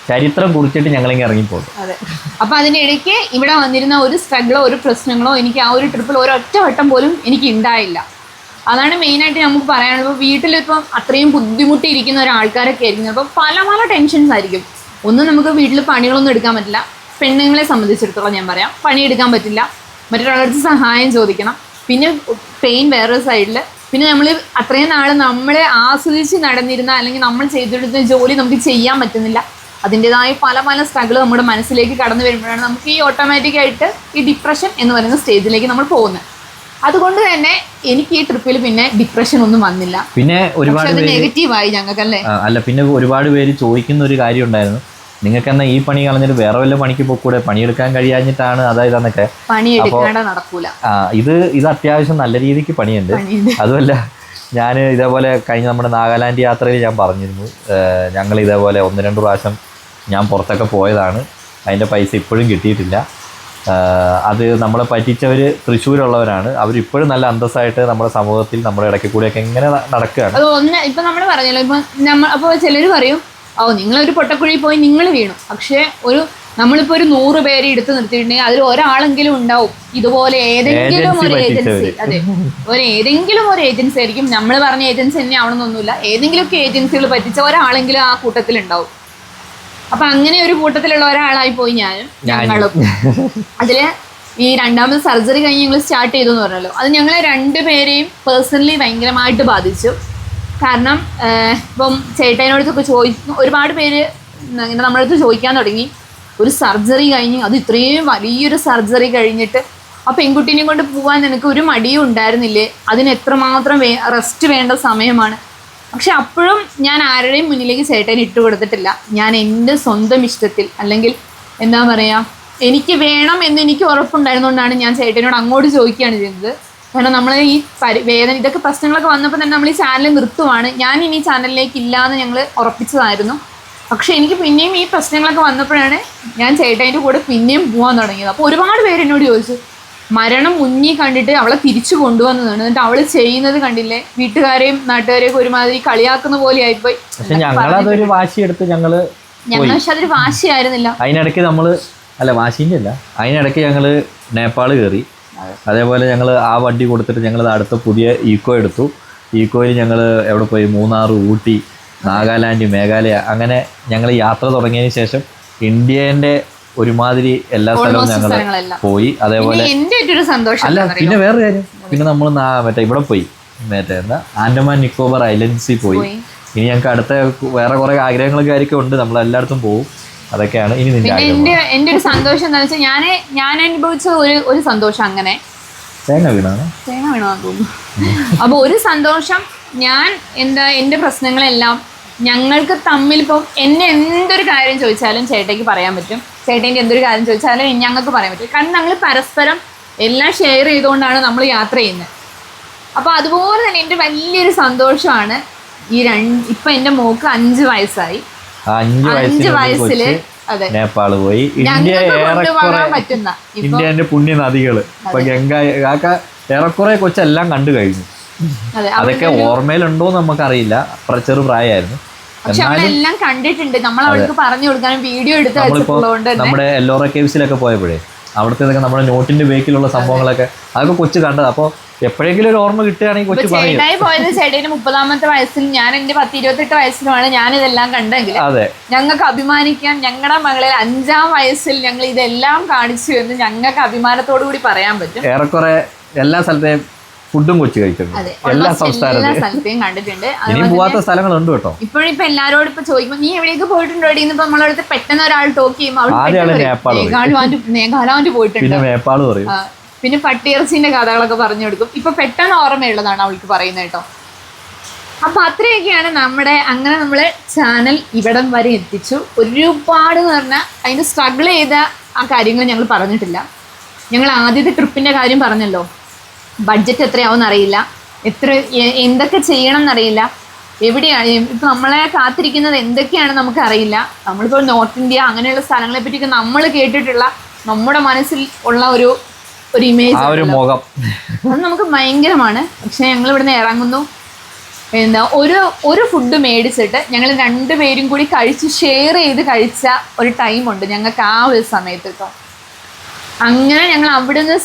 ചരിത്രം കുറിച്ചിട്ട് ഞങ്ങളിങ്ങനെ ഇറങ്ങിപ്പോകും. അതെ. അപ്പം അതിൻ്റെ ഇടയ്ക്ക് ഇവിടെ വന്നിരുന്ന ഒരു സ്ട്രഗിളോ ഒരു പ്രശ്നങ്ങളോ എനിക്ക് ആ ഒരു ട്രിപ്പിൽ ഒരൊറ്റ വട്ടം പോലും എനിക്ക് ഉണ്ടായില്ല. അതാണ് മെയിനായിട്ട് നമുക്ക് പറയാനുള്ളത്. ഇപ്പോൾ വീട്ടിലിപ്പം അത്രയും ബുദ്ധിമുട്ടിയിരിക്കുന്ന ഒരാൾക്കാരൊക്കെ ആയിരിക്കും. അപ്പോൾ പല ടെൻഷൻസ് ആയിരിക്കും. ഒന്നും നമുക്ക് വീട്ടിൽ പണികളൊന്നും എടുക്കാൻ പറ്റില്ല. പെണ്ണുങ്ങളെ സംബന്ധിച്ചിടത്തോളം ഞാൻ പറയാം, പണിയെടുക്കാൻ പറ്റില്ല, മറ്റൊരാളുടെ സഹായം ചോദിക്കണം. പിന്നെ പെയിൻ വേറൊരു സൈഡിൽ, പിന്നെ നമ്മൾ അത്രയും നാൾ നമ്മളെ ആസ്വദിച്ച് നടന്നിരുന്ന അല്ലെങ്കിൽ നമ്മൾ ചെയ്തെടുത്ത ജോലി നമുക്ക് ചെയ്യാൻ പറ്റുന്നില്ല. അതിൻ്റെതായ പല പല സ്ട്രഗിൾ നമ്മുടെ മനസ്സിലേക്ക് കടന്നു വരുമ്പോഴാണ് നമുക്ക് ഈ ഓട്ടോമാറ്റിക്കായിട്ട് ഈ ഡിപ്രഷൻ എന്ന് പറയുന്ന സ്റ്റേജിലേക്ക് നമ്മൾ പോകുന്നത്. അതുകൊണ്ട് തന്നെ എനിക്ക് ഈ ട്രിപ്പിൽ പിന്നെ ഡിപ്രഷൻ ഒന്നും വന്നില്ല. പിന്നെ ഒരുപാട് നെഗറ്റീവായി ഞങ്ങൾക്കല്ലേ. അല്ല, പിന്നെ ഒരുപാട് പേര് ചോദിക്കുന്ന ഒരു കാര്യം ഉണ്ടായിരുന്നു, നിങ്ങൾക്ക് എന്നാ ഈ പണി കളഞ്ഞിട്ട് വേറെ വല്ല പണിക്ക് പോയിക്കൂടെ, പണിയെടുക്കാൻ കഴിയാഞ്ഞിട്ടാണ് അതായതെന്നൊക്കെ. പണിയെടുക്കാണ്ട് നടക്കൂല. ഇത് അത്യാവശ്യം നല്ല രീതിക്ക് പണിയുണ്ട്. അതുമല്ല, ഞാൻ ഇതേപോലെ കഴിഞ്ഞ നമ്മുടെ നാഗാലാൻഡ് യാത്രയിൽ ഞാൻ പറഞ്ഞിരുന്നു, ഞങ്ങൾ ഇതേപോലെ 1-2 പ്രാവശ്യം ഞാൻ പുറത്തൊക്കെ പോയതാണ്. അതിൻ്റെ പൈസ ഇപ്പോഴും കിട്ടിയിട്ടില്ല. അത് നമ്മളെ പറ്റിച്ചവർ തൃശ്ശൂരുള്ളവരാണ്. അവരിപ്പോഴും നല്ല അന്തസ്സായിട്ട് നമ്മുടെ സമൂഹത്തിൽ നമ്മുടെ ഇടയ്ക്ക് കൂടെയൊക്കെ ഇങ്ങനെ നടക്കുകയാണ്. അത് ഇപ്പം നമ്മൾ പറഞ്ഞല്ലോ, ഇപ്പം അപ്പോൾ ചിലർ പറയും, നിങ്ങളൊരു പൊട്ടക്കുഴി പോയി നിങ്ങൾ വീണു. പക്ഷേ നമ്മളിപ്പോൾ ഒരു 100 പേരെ എടുത്ത് നിർത്തിയിട്ടുണ്ടെങ്കിൽ അതിൽ ഒരാളെങ്കിലും ഉണ്ടാവും ഇതുപോലെ ഏതെങ്കിലും ഒരു ഏജൻസി. അതെ, ഏതെങ്കിലും ഒരു ഏജൻസി ആയിരിക്കും. നമ്മൾ പറഞ്ഞ ഏജൻസി തന്നെ ആവണമെന്നൊന്നുമില്ല, ഏതെങ്കിലുമൊക്കെ ഏജൻസികൾ പറ്റിച്ച ഒരാളെങ്കിലും ആ കൂട്ടത്തിലുണ്ടാവും. അപ്പൊ അങ്ങനെ ഒരു കൂട്ടത്തിലുള്ള ഒരാളായി പോയി ഞങ്ങളും. അതില് ഈ രണ്ടാമത് സർജറി കഴിഞ്ഞ് ഞങ്ങൾ സ്റ്റാർട്ട് ചെയ്തു എന്ന് പറഞ്ഞല്ലോ, അത് ഞങ്ങളെ 2 പേരെയും പേഴ്സണലി ഭയങ്കരമായിട്ട് ബാധിച്ചു. കാരണം ഇപ്പം ചേട്ടനോടത്തൊക്കെ ചോദിച്ചു, ഒരുപാട് പേര് ഇങ്ങനെ നമ്മുടെ അടുത്ത് ചോദിക്കാൻ തുടങ്ങി, ഒരു സർജറി കഴിഞ്ഞ്, അത് ഇത്രയും വലിയൊരു സർജറി കഴിഞ്ഞിട്ട് ആ പെൺകുട്ടീനെ കൊണ്ട് പോകാൻ നിനക്ക് ഒരു മടിയും ഉണ്ടായിരുന്നില്ലേ, അതിന് എത്രമാത്രം റെസ്റ്റ് വേണ്ട സമയമാണ്. പക്ഷെ അപ്പോഴും ഞാൻ ആരുടെയും മുന്നിലേക്ക് ചേട്ടനെ ഇട്ട് കൊടുത്തിട്ടില്ല. ഞാൻ എൻ്റെ സ്വന്തം ഇഷ്ടത്തിൽ, അല്ലെങ്കിൽ എന്താ പറയുക, എനിക്ക് വേണം എന്ന് എനിക്ക് ഉറപ്പുണ്ടായിരുന്നുകൊണ്ടാണ് ഞാൻ ചേട്ടനോട് അങ്ങോട്ട് ചോദിക്കുകയാണ് ചെയ്തത്. കാരണം നമ്മൾ ഈ വേദന ഇതൊക്കെ പ്രശ്നങ്ങളൊക്കെ വന്നപ്പോൾ തന്നെ നമ്മൾ ഈ ചാനൽ നിർത്തുവാണ്, ഞാൻ ഇനി ചാനലിലേക്ക് ഇല്ലയെന്ന് ഞങ്ങൾ ഉറപ്പിച്ചതായിരുന്നു. പക്ഷെ എനിക്ക് പിന്നെയും ഈ പ്രശ്നങ്ങളൊക്കെ വന്നപ്പോഴാണ് ഞാൻ ചേട്ടൻ്റെ കൂടെ പിന്നെയും പോകാൻ തുടങ്ങിയത്. അപ്പോൾ ഒരുപാട് പേര് എന്നോട് ചോദിച്ചു, മരണം മുന്നിൽ കണ്ടിട്ട് അവളെ തിരിച്ചു കൊണ്ടുവന്നതാണ്, എന്നിട്ട് അവൾ ചെയ്യുന്നത് കണ്ടില്ലേ, വീട്ടുകാരെയും നാട്ടുകാരെയൊക്കെ ഒരുമാതിരി കളിയാക്കുന്ന പോലെ ആയിപ്പോയി. പക്ഷെ ഞങ്ങളതൊരു വാശിയെടുത്ത് ഞങ്ങൾ പക്ഷെ അതൊരു വാശിയായിരുന്നില്ല. അതിനിടയ്ക്ക് വാശീൻ്റെ അല്ല, അതിനിടയ്ക്ക് ഞങ്ങൾ നേപ്പാൾ കയറി. അതേപോലെ ഞങ്ങൾ ആ വണ്ടി കൊടുത്തിട്ട് ഞങ്ങൾ അടുത്ത പുതിയ ഈക്കോ എടുത്തു. ഈക്കോയിൽ ഞങ്ങൾ എവിടെ പോയി, മൂന്നാർ, ഊട്ടി, നാഗാലാൻഡ്, മേഘാലയ, അങ്ങനെ ഞങ്ങൾ യാത്ര തുടങ്ങിയതിന് ശേഷം ഇന്ത്യൻ്റെ ഒരുമാതിരി എല്ലാ സ്ഥലവും ഞങ്ങൾ പോയി. അതേപോലെ അല്ല, പിന്നെ വേറൊരു കാര്യം, പിന്നെ നമ്മൾ ഇവിടെ പോയി, ആൻഡമാൻ നിക്കോബാർ ഐലൻഡ്സിൽ പോയി. ഇനി ഞങ്ങൾക്ക് അടുത്ത വേറെ കുറെ ആഗ്രഹങ്ങളൊക്കെ ആയിരിക്കും ഉണ്ട്, നമ്മൾ എല്ലായിടത്തും പോകും. അതൊക്കെയാണ് ഇനി എൻ്റെ ഒരു സന്തോഷം എന്താ വെച്ചാൽ ഞാൻ അനുഭവിച്ച ഒരു സന്തോഷം. അങ്ങനെ തേങ്ങ വീണാണ് തോന്നുന്നു. അപ്പോൾ ഒരു സന്തോഷം, ഞാൻ എൻ്റെ പ്രശ്നങ്ങളെല്ലാം ഞങ്ങൾക്ക് തമ്മിൽ, ഇപ്പം എന്നെ എന്തൊരു കാര്യം ചോദിച്ചാലും ചേട്ടയ്ക്ക് പറയാൻ പറ്റും, ചേട്ടൻ്റെ എന്തൊരു കാര്യം ചോദിച്ചാലും ഞങ്ങൾക്ക് പറയാൻ പറ്റും. കാരണം ഞങ്ങൾ പരസ്പരം എല്ലാം ഷെയർ ചെയ്തുകൊണ്ടാണ് നമ്മൾ യാത്ര ചെയ്യുന്നത്. അപ്പോൾ അതുപോലെ തന്നെ എൻ്റെ വലിയൊരു സന്തോഷമാണ് ഇപ്പം എൻ്റെ മോൾക്ക് 5 വയസ്സായി. 5 വയസ്സിൽ അതെ നേപ്പാൾ പോയി. ഇന്ത്യന്റെ പുണ്യ നദികള് ഇപ്പൊ ഗംഗ ഏറെക്കുറെ കൊച്ചെല്ലാം കണ്ടു കഴിഞ്ഞു. അതൊക്കെ ഓർമ്മയിലുണ്ടോ എന്ന് നമുക്കറിയില്ല, ചെറു പ്രായമായിരുന്നു. എല്ലാം കണ്ടിട്ടുണ്ട്. നമ്മൾ അവൾക്ക് പറഞ്ഞു കൊടുക്കാനും വീഡിയോ എടുത്ത് നമ്മുടെ എല്ലോറ കേവ്സിലൊക്കെ പോയപ്പോഴേ അവിടുത്തെ നമ്മുടെ നോട്ടിന്റെ ബേക്കിലുള്ള സംഭവങ്ങളൊക്കെ അതൊക്കെ കൊച്ചു കണ്ടത്. അപ്പോൾ എപ്പോഴെങ്കിലും ഒരു ഓർമ്മ കിട്ടുകയാണെങ്കിൽ കൊച്ചു പറയും. ചേട്ടായി പോയത് ചേട്ടന് 30ാമത്തെ വയസ്സിൽ, ഞാൻ എൻ്റെ 10-28 വയസ്സിലുമാണ് ഞാൻ ഇതെല്ലാം കണ്ടെങ്കിൽ ഞങ്ങൾക്ക് അഭിമാനിക്കാൻ, ഞങ്ങളുടെ മകളിൽ 5ാം വയസ്സിൽ ഞങ്ങൾ ഇതെല്ലാം കാണിച്ചു എന്ന് ഞങ്ങൾക്ക് അഭിമാനത്തോടു കൂടി പറയാൻ പറ്റും. ഏറെക്കുറെ എല്ലാ സ്ഥലത്തെയും ഫുഡും കൊച്ചു കഴിച്ചിട്ടുണ്ട്, എല്ലാ സ്ഥലത്തെയും കണ്ടിട്ടുണ്ട്. ഇനിയും പോവാത്ത സ്ഥലങ്ങളുണ്ട് കേട്ടോ. ഇപ്പോഴിപ്പോ എല്ലാരോടും ഇപ്പൊ ചോദിക്കുമ്പോൾ നീ എവിടേക്ക് പോയിട്ടുണ്ടോ ഇന്നിപ്പോ നമ്മളടുത്ത് പെട്ടെന്ന് ഒരാൾ ടോക്ക് ചെയ്യുമ്പോൾ മേഘാലാൻഡ് പോയിട്ടുണ്ട്, പിന്നെ പട്ടിയിറച്ചിന്റെ കഥകളൊക്കെ പറഞ്ഞു കൊടുക്കും. ഇപ്പൊ പെട്ടെന്ന് ഓർമ്മയുള്ളതാണ് അവൾക്ക് പറയുന്നത് കേട്ടോ. അപ്പൊ അത്രയൊക്കെയാണ് അങ്ങനെ നമ്മളെ ചാനൽ ഇവിടം വരെ എത്തിച്ചു. ഒരുപാട് എന്ന് പറഞ്ഞാൽ അതിന്റെ സ്ട്രഗിൾ ചെയ്ത ആ കാര്യങ്ങൾ ഞങ്ങൾ പറഞ്ഞിട്ടില്ല. ഞങ്ങൾ ആദ്യത്തെ ട്രിപ്പിന്റെ കാര്യം പറഞ്ഞല്ലോ, ബഡ്ജറ്റ് എത്രയാവും അറിയില്ല, എന്തൊക്കെ ചെയ്യണം എന്നറിയില്ല, എവിടെയാണ് ഇപ്പം നമ്മളെ കാത്തിരിക്കുന്നത് എന്തൊക്കെയാണ് നമുക്കറിയില്ല. നമ്മളിപ്പോൾ നോർത്ത് ഇന്ത്യ അങ്ങനെയുള്ള സ്ഥലങ്ങളെ പറ്റിയൊക്കെ നമ്മൾ കേട്ടിട്ടുള്ള നമ്മുടെ മനസ്സിൽ ഉള്ള ഒരു ഇമേജ്, അത് നമുക്ക് ഭയങ്കരമാണ്. പക്ഷെ ഞങ്ങൾ ഇവിടുന്ന് ഇറങ്ങുന്നു, ഒരു ഫുഡ് മേടിച്ചിട്ട് ഞങ്ങൾ 2 പേരും കൂടി ഷെയർ ചെയ്ത് കഴിച്ച ഒരു ടൈമുണ്ട് ഞങ്ങൾക്ക് ആ ഒരു സമയത്ത് കേട്ടോ. അങ്ങനെ ഞങ്ങൾ അവിടെ നിന്ന്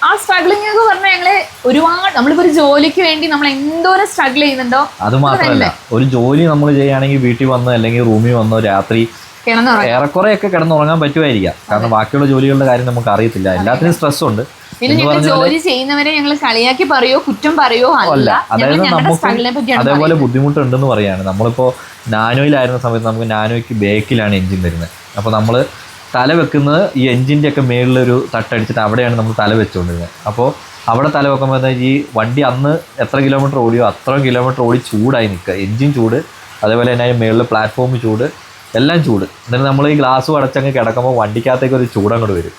ആ സ്ട്രഗിളിംഗ് ഒക്കെ പറഞ്ഞാൽ ഞങ്ങള് ഒരുപാട്, നമ്മളിപ്പോ ഒരു ജോലിക്ക് വേണ്ടി നമ്മൾ എന്തോരം സ്ട്രഗിൾ ചെയ്യുന്നുണ്ടോ. അത് മാത്രമല്ല, ഒരു ജോലി നമ്മൾ ചെയ്യുകയാണെങ്കിൽ വീട്ടിൽ വന്നോ അല്ലെങ്കിൽ റൂമിൽ വന്നോ രാത്രി ഏറെക്കുറെ ഒക്കെ കിടന്നുറങ്ങാൻ പറ്റുമായിരിക്കാം. കാരണം ബാക്കിയുള്ള ജോലികളുടെ കാര്യം നമുക്ക് അറിയത്തില്ല, എല്ലാത്തിനും സ്ട്രെസ് ഉണ്ട്. പിന്നെ ഞങ്ങൾ ജോലി ചെയ്യുന്നവരെ ഞങ്ങൾ കളിയാക്കി പറയോ കുറ്റം പറയോ അല്ല, അതായത് ഞങ്ങളുടെ സ്ട്രഗിളിനെ പറ്റിയാണ് അതേപോലെ ബുദ്ധിമുട്ടുണ്ടെന്ന് പറയാണ്. നമ്മളിപ്പോൾ നാനോയിലായിരുന്ന സമയത്ത് നമുക്ക് നാനോയ്ക്ക് ബേക്കിലാണ് എഞ്ചിൻ വരുന്നത്. അപ്പോൾ നമ്മൾ തല വെക്കുന്നത് ഈ എഞ്ചിൻ്റെ ഒക്കെ മേളിലൊരു തട്ടടിച്ചിട്ട് അവിടെയാണ് നമ്മൾ തല വെച്ചുകൊണ്ടിരുന്നത്. അപ്പോൾ അവിടെ തല വെക്കുമ്പോൾ ഈ വണ്ടി അന്ന് എത്ര കിലോമീറ്റർ ഓടിയോ അത്രയും കിലോമീറ്റർ ഓടി ചൂടായി നിൽക്കുക. എഞ്ചിൻ ചൂട്, അതേപോലെ തന്നെ അതിന് മേളിൽ പ്ലാറ്റ്ഫോം ചൂട്, എല്ലാം ചൂട്. എന്നിട്ട് നമ്മൾ ഈ ഗ്ലാസ് അടച്ചങ്ങ് കിടക്കുമ്പോൾ വണ്ടിക്കകത്തേക്ക് ഒരു ചൂടങ്ങോട്ട് വരും.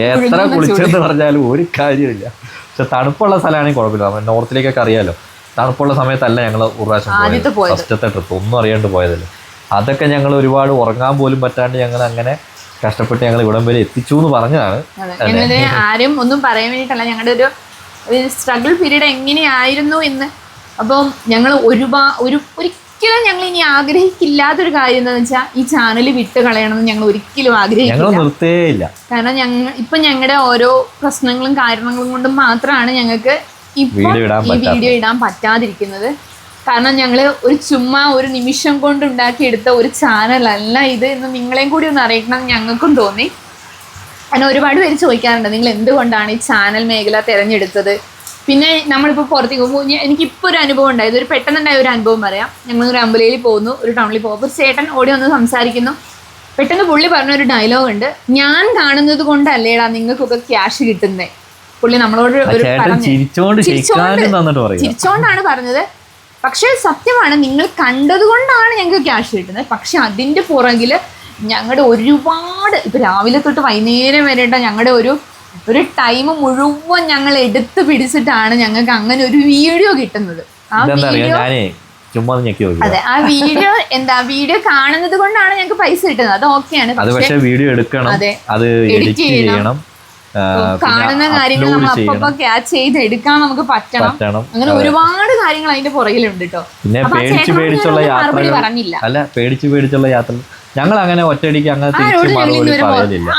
എത്ര കുളിച്ചെന്ന് പറഞ്ഞാലും ഒരു കാര്യമില്ല. പക്ഷെ തണുപ്പുള്ള സ്ഥലമാണെങ്കിൽ കുഴപ്പമില്ല. നോർത്തിലേക്കൊക്കെ അറിയാമല്ലോ, തണുപ്പുള്ള സമയത്തല്ല ഞങ്ങൾ ഒരു പ്രാവശ്യം പോയത്, ഫസ്റ്റത്തെ ട്രിപ്പ് ഒന്നും അറിയാണ്ട് പോയതല്ലേ. അതൊക്കെ ഞങ്ങൾ ഒരുപാട് ഉറങ്ങാൻ പോലും പറ്റാണ്ട് ഞങ്ങൾ അങ്ങനെ കഷ്ടപ്പെട്ട് ഞങ്ങൾ ഇവിടം വരെ എത്തിച്ചു എന്ന് പറഞ്ഞതാണ്. ആരും ഒന്നും പറയാൻ വേണ്ടിയിട്ടല്ല, ഞങ്ങളുടെ ഒരു സ്ട്രഗിൾ പീരീഡ് എങ്ങനെയായിരുന്നു എന്ന്. അപ്പം ഞങ്ങൾ ഒരിക്കലും ഞങ്ങൾ ഇനി ആഗ്രഹിക്കില്ലാത്തൊരു കാര്യം എന്താണെന്ന് വെച്ചാൽ ഈ ചാനൽ വിട്ട് കളയണമെന്ന് ഞങ്ങൾ ഒരിക്കലും ആഗ്രഹിക്കില്ല. കാരണം ഇപ്പം ഞങ്ങളുടെ ഓരോ പ്രശ്നങ്ങളും കാരണങ്ങളും കൊണ്ടും മാത്രമാണ് ഞങ്ങൾക്ക് ഇപ്പം ഈ വീഡിയോ ഇടാൻ പറ്റാതിരിക്കുന്നത്. കാരണം ഞങ്ങൾ ചുമ്മാ ഒരു നിമിഷം കൊണ്ട് ഉണ്ടാക്കിയെടുത്ത ഒരു ചാനലല്ല ഇത് എന്ന് നിങ്ങളെയും കൂടി ഒന്ന് അറിയിക്കണം ഞങ്ങൾക്കും തോന്നി. കാരണം ഒരുപാട് പേര് ചോദിക്കാറുണ്ട് നിങ്ങൾ എന്തുകൊണ്ടാണ് ഈ ചാനൽ മേഖല തിരഞ്ഞെടുത്തത്. പിന്നെ നമ്മളിപ്പോൾ പുറത്തേക്ക് പോകുമ്പോൾ എനിക്കിപ്പോൾ ഒരു അനുഭവം ഉണ്ടായത്, ഒരു പെട്ടെന്നുണ്ടായ ഒരു അനുഭവം പറയാം. ഞങ്ങളൊരു അമ്പലയിൽ പോകുന്നു, ഒരു ടൗണിൽ പോകുമ്പോൾ ചേട്ടൻ ഓടി വന്ന് സംസാരിക്കുന്നു. പെട്ടെന്ന് പുള്ളി പറഞ്ഞൊരു ഡയലോഗ് ഉണ്ട്, ഞാൻ കാണുന്നത് കൊണ്ടല്ലേടാ നിങ്ങൾക്കൊക്കെ ക്യാഷ് കിട്ടുന്നേ. പുള്ളി നമ്മളോട് ഒരു ചിരിച്ചോണ്ടാണ് പറഞ്ഞത്. പക്ഷേ സത്യമാണ്, നിങ്ങൾ കണ്ടത് കൊണ്ടാണ് ഞങ്ങൾക്ക് ക്യാഷ് കിട്ടുന്നത്. പക്ഷെ അതിൻ്റെ പുറകിൽ ഞങ്ങളുടെ ഒരുപാട് ഇപ്പം രാവിലെ തൊട്ട് വൈകുന്നേരം വരെയിട്ട ഞങ്ങളുടെ ഒരു ടൈം മുഴുവൻ ഞങ്ങൾ എടുത്ത് പിടിച്ചിട്ടാണ് ഞങ്ങൾക്ക് അങ്ങനെ ഒരു വീഡിയോ കിട്ടുന്നത്. ആ വീഡിയോ അതെ, ആ വീഡിയോ കാണുന്നത് കൊണ്ടാണ് ഞങ്ങൾക്ക് പൈസ കിട്ടുന്നത്. അത് ഓക്കെയാണ്. പക്ഷേ വീഡിയോ എടുക്കണം, അത് എഡിറ്റ് ചെയ്യണം, കാണുന്ന കാര്യങ്ങൾ നമ്മൾ അപ്പൊ ക്യാച്ച് ചെയ്ത് എടുക്കാൻ നമുക്ക് പറ്റണം. അങ്ങനെ ഒരുപാട് കാര്യങ്ങൾ അതിന്റെ പുറകിലുണ്ട് കേട്ടോ. പിന്നെ പേടിച്ചുള്ള യാത്ര ഞങ്ങൾ അങ്ങനെ ഒറ്റയടിക്ക്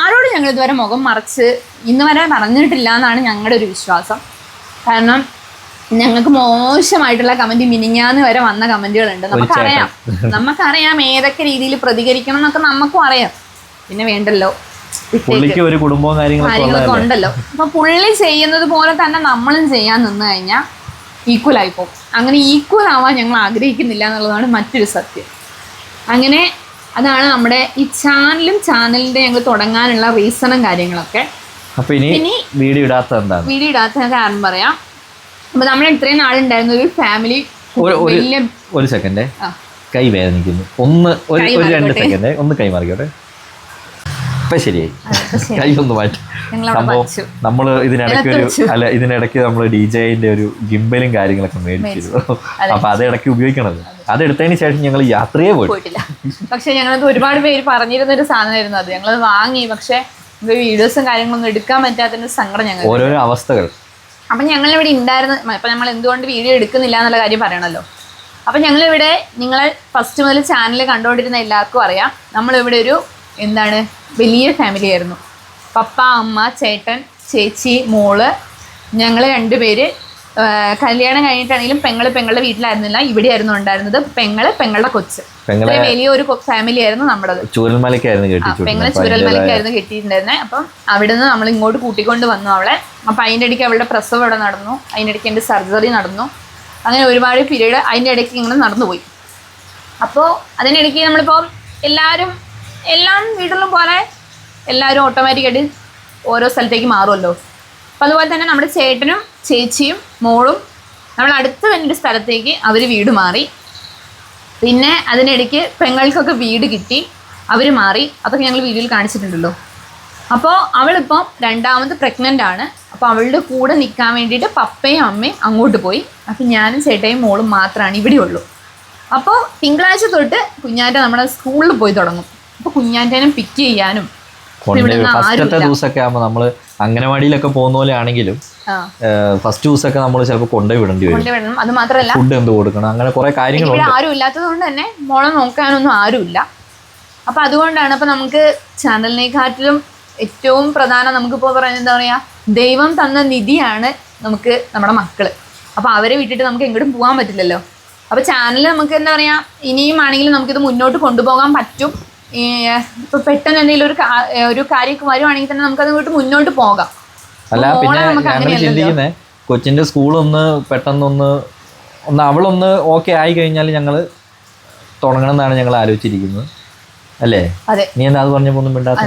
ആരോട് ഞങ്ങൾ ഇതുവരെ മുഖം മറച്ച് ഇന്ന് വരെ പറഞ്ഞിട്ടില്ല എന്നാണ് ഞങ്ങളുടെ ഒരു വിശ്വാസം. കാരണം ഞങ്ങൾക്ക് മോശമായിട്ടുള്ള കമന്റ് മിനിഞ്ഞാന്ന് വരെ വന്ന കമന്റുകളുണ്ട്. നമുക്കറിയാം ഏതൊക്കെ രീതിയിൽ പ്രതികരിക്കണം എന്നൊക്കെ നമുക്കും അറിയാം. പിന്നെ വേണ്ടല്ലോ, ഒരു കുടുംബവും കാര്യങ്ങളൊക്കെ ഉണ്ടല്ലോ. അപ്പൊ പുള്ളി ചെയ്യുന്നത് പോലെ തന്നെ നമ്മളും ചെയ്യാൻ നിന്ന് കഴിഞ്ഞാൽ ഈക്വൽ ആയിപ്പോകും. അങ്ങനെ ഈക്വൽ ആവാൻ ഞങ്ങൾ ആഗ്രഹിക്കുന്നില്ല എന്നുള്ളതാണ് മറ്റൊരു സത്യം. അങ്ങനെ അതാണ് നമ്മുടെ ഈ ചാനലിന്റെ ഞങ്ങൾ തുടങ്ങാനുള്ള റീസണും കാര്യങ്ങളൊക്കെ. ഇനി വീഡിയോ ഇടാത്ത കാരണം പറയാം. അപ്പൊ നമ്മൾ ഇത്രയും നാളുണ്ടായിരുന്ന ഒരു ഫാമിലി. ഒരു സെക്കൻഡ്, കൈ വേദനിക്കുന്നു. ഒരു 2 സെക്കൻഡ് ഒന്ന് കൈ മാറിക്കോട്ടെ. ഇപ്പം ശരിയായി, കൈ ഒന്ന് മാറ്റി. സംഭവം നമ്മൾ ഇതിനിടയ്ക്ക് നമ്മൾ DJIന്റെ ഒരു ഗിംബലും കാര്യങ്ങളൊക്കെ മേടിച്ചിരുന്നു. അപ്പൊ അത് ഇടയ്ക്ക് ഉപയോഗിക്കണത്. അതെടുത്തതിന് ശേഷം ഞങ്ങൾ യാത്രയെ പോയിട്ടില്ല. പക്ഷെ ഞങ്ങൾക്ക് ഒരുപാട് പേര് പറഞ്ഞിരുന്ന ഒരു സാധനമായിരുന്നു അത്. ഞങ്ങൾ വാങ്ങി, പക്ഷെ വീഡിയോസും കാര്യങ്ങളൊന്നും എടുക്കാൻ പറ്റാത്തതിന്റെ സങ്കടം ഞങ്ങൾ. ഓരോരോ അവസ്ഥകൾ. അപ്പം ഞങ്ങളിവിടെ ഉണ്ടായിരുന്ന, ഇപ്പം നമ്മൾ എന്തുകൊണ്ട് വീഡിയോ എടുക്കുന്നില്ല എന്നുള്ള കാര്യം പറയണല്ലോ. അപ്പം ഞങ്ങളിവിടെ നിങ്ങളെ ഫസ്റ്റ് മുതൽ ചാനൽ കണ്ടുകൊണ്ടിരുന്ന എല്ലാവർക്കും അറിയാം, നമ്മളിവിടെ ഒരു വലിയ ഫാമിലി ആയിരുന്നു. പപ്പ, അമ്മ, ചേട്ടൻ, ചേച്ചി, മോള്, ഞങ്ങൾ 2 പേര്. കല്യാണം കഴിഞ്ഞിട്ടാണെങ്കിലും പെങ്ങളുടെ വീട്ടിലായിരുന്നില്ല, ഇവിടെ ആയിരുന്നു ഉണ്ടായിരുന്നത്. പെങ്ങളുടെ കൊച്ച്. വലിയൊരു ഫാമിലി ആയിരുന്നു നമ്മുടേത്. പെങ്ങളെ ചൂരൽമലയ്ക്കായിരുന്നു കെട്ടിയിട്ടുണ്ടായിരുന്നത്. അപ്പം അവിടെ നിന്ന് നമ്മൾ ഇങ്ങോട്ട് കൂട്ടിക്കൊണ്ട് വന്നു അവളെ. അപ്പം അതിൻ്റെ ഇടയ്ക്ക് അവളുടെ പ്രസവം ഇവിടെ നടന്നു, അതിൻ്റെ ഇടയ്ക്ക് എൻ്റെ സർജറി നടന്നു. അങ്ങനെ ഒരുപാട് പീരീഡ് അതിൻ്റെ ഇടയ്ക്ക് ഇങ്ങനെ നടന്നുപോയി. അപ്പോൾ അതിനിടയ്ക്ക് നമ്മളിപ്പോൾ എല്ലാം വീട്ടിലും പോലെ എല്ലാവരും ഓട്ടോമാറ്റിക്കായിട്ട് ഓരോ സ്ഥലത്തേക്ക് മാറുമല്ലോ. അപ്പം അതുപോലെ തന്നെ നമ്മുടെ ചേട്ടനും ചേച്ചിയും മോളും നമ്മൾ അടുത്ത് തന്നെ ഒരു സ്ഥലത്തേക്ക് അവർ വീട് മാറി. പിന്നെ അതിനിടയ്ക്ക് പെങ്ങൾക്കൊക്കെ വീട് കിട്ടി, അവർ മാറി. അതൊക്കെ ഞങ്ങൾ വീഡിയോയിൽ കാണിച്ചിട്ടുണ്ടല്ലോ. അപ്പോൾ അവളിപ്പം 2ാമത് പ്രഗ്നൻ്റ് ആണ്. അപ്പോൾ അവളുടെ കൂടെ നിൽക്കാൻ വേണ്ടിയിട്ട് പപ്പയും അമ്മയും അങ്ങോട്ട് പോയി. അപ്പം ഞാനും ചേട്ടയും മോളും മാത്രമാണ് ഇവിടെ ഉള്ളൂ. അപ്പോൾ തിങ്കളാഴ്ച തൊട്ട് കുഞ്ഞാറ്റ നമ്മുടെ സ്കൂളിൽ പോയി തുടങ്ങും. അപ്പോൾ കുഞ്ഞാറ്റേനെ പിക്ക് ചെയ്യാനും ഫസ്റ്റത്തെ ദിവസമൊക്കെ ആകുമ്പോൾ നമ്മൾ അംഗനവാടിയിലൊക്കെ പോകുന്ന പോലെ ആണെങ്കിലും ഫസ്റ്റ് ദിവസമൊക്കെ നമ്മൾ ചിലപ്പോൾ കൊണ്ടുപോയി വിടേണ്ടി വരും. അത് മാത്രമല്ല ഫുഡ് എന്ത് കൊടുക്കണം, അങ്ങനെ കുറെ കാര്യങ്ങൾ. ആരും ഇല്ലാത്തത് കൊണ്ട് തന്നെ മോളെ നോക്കാനൊന്നും ആരുമില്ല. അപ്പം അതുകൊണ്ടാണ് ഇപ്പം നമുക്ക് ചാനലിനെക്കാട്ടിലും ഏറ്റവും പ്രധാനം നമുക്കിപ്പോൾ പറയുന്നത് എന്താ പറയുക, ദൈവം തന്ന നിധിയാണ് നമുക്ക് നമ്മുടെ മക്കള്. അപ്പോൾ അവരെ വിട്ടിട്ട് നമുക്ക് എങ്ങോട്ടും പോകാൻ പറ്റില്ലല്ലോ. അപ്പോൾ ചാനൽ നമുക്ക് എന്താ പറയുക, ഇനിയും ആണെങ്കിലും നമുക്കിത് മുന്നോട്ട് കൊണ്ടുപോകാൻ പറ്റും. ഇപ്പോൾ പെട്ടെന്ന് എന്തെങ്കിലും ഒരു കാര്യമൊക്കെ വരുവാണെങ്കിൽ തന്നെ നമുക്കത് മുന്നോട്ട് പോകാം. അല്ല പിന്നെ ഞങ്ങൾ ചിന്തിക്കുന്നേ കൊച്ചിന്റെ സ്കൂളൊന്ന് പെട്ടെന്നൊന്ന് അവളൊന്ന് ഓക്കെ ആയി കഴിഞ്ഞാൽ ഞങ്ങൾ തുടങ്ങണം എന്നാണ് ഞങ്ങൾ ആലോചിച്ചിരിക്കുന്നത് അല്ലേ? നീ എന്താ അത് പറഞ്ഞപ്പോ ഒന്നും മിണ്ടാത്ത?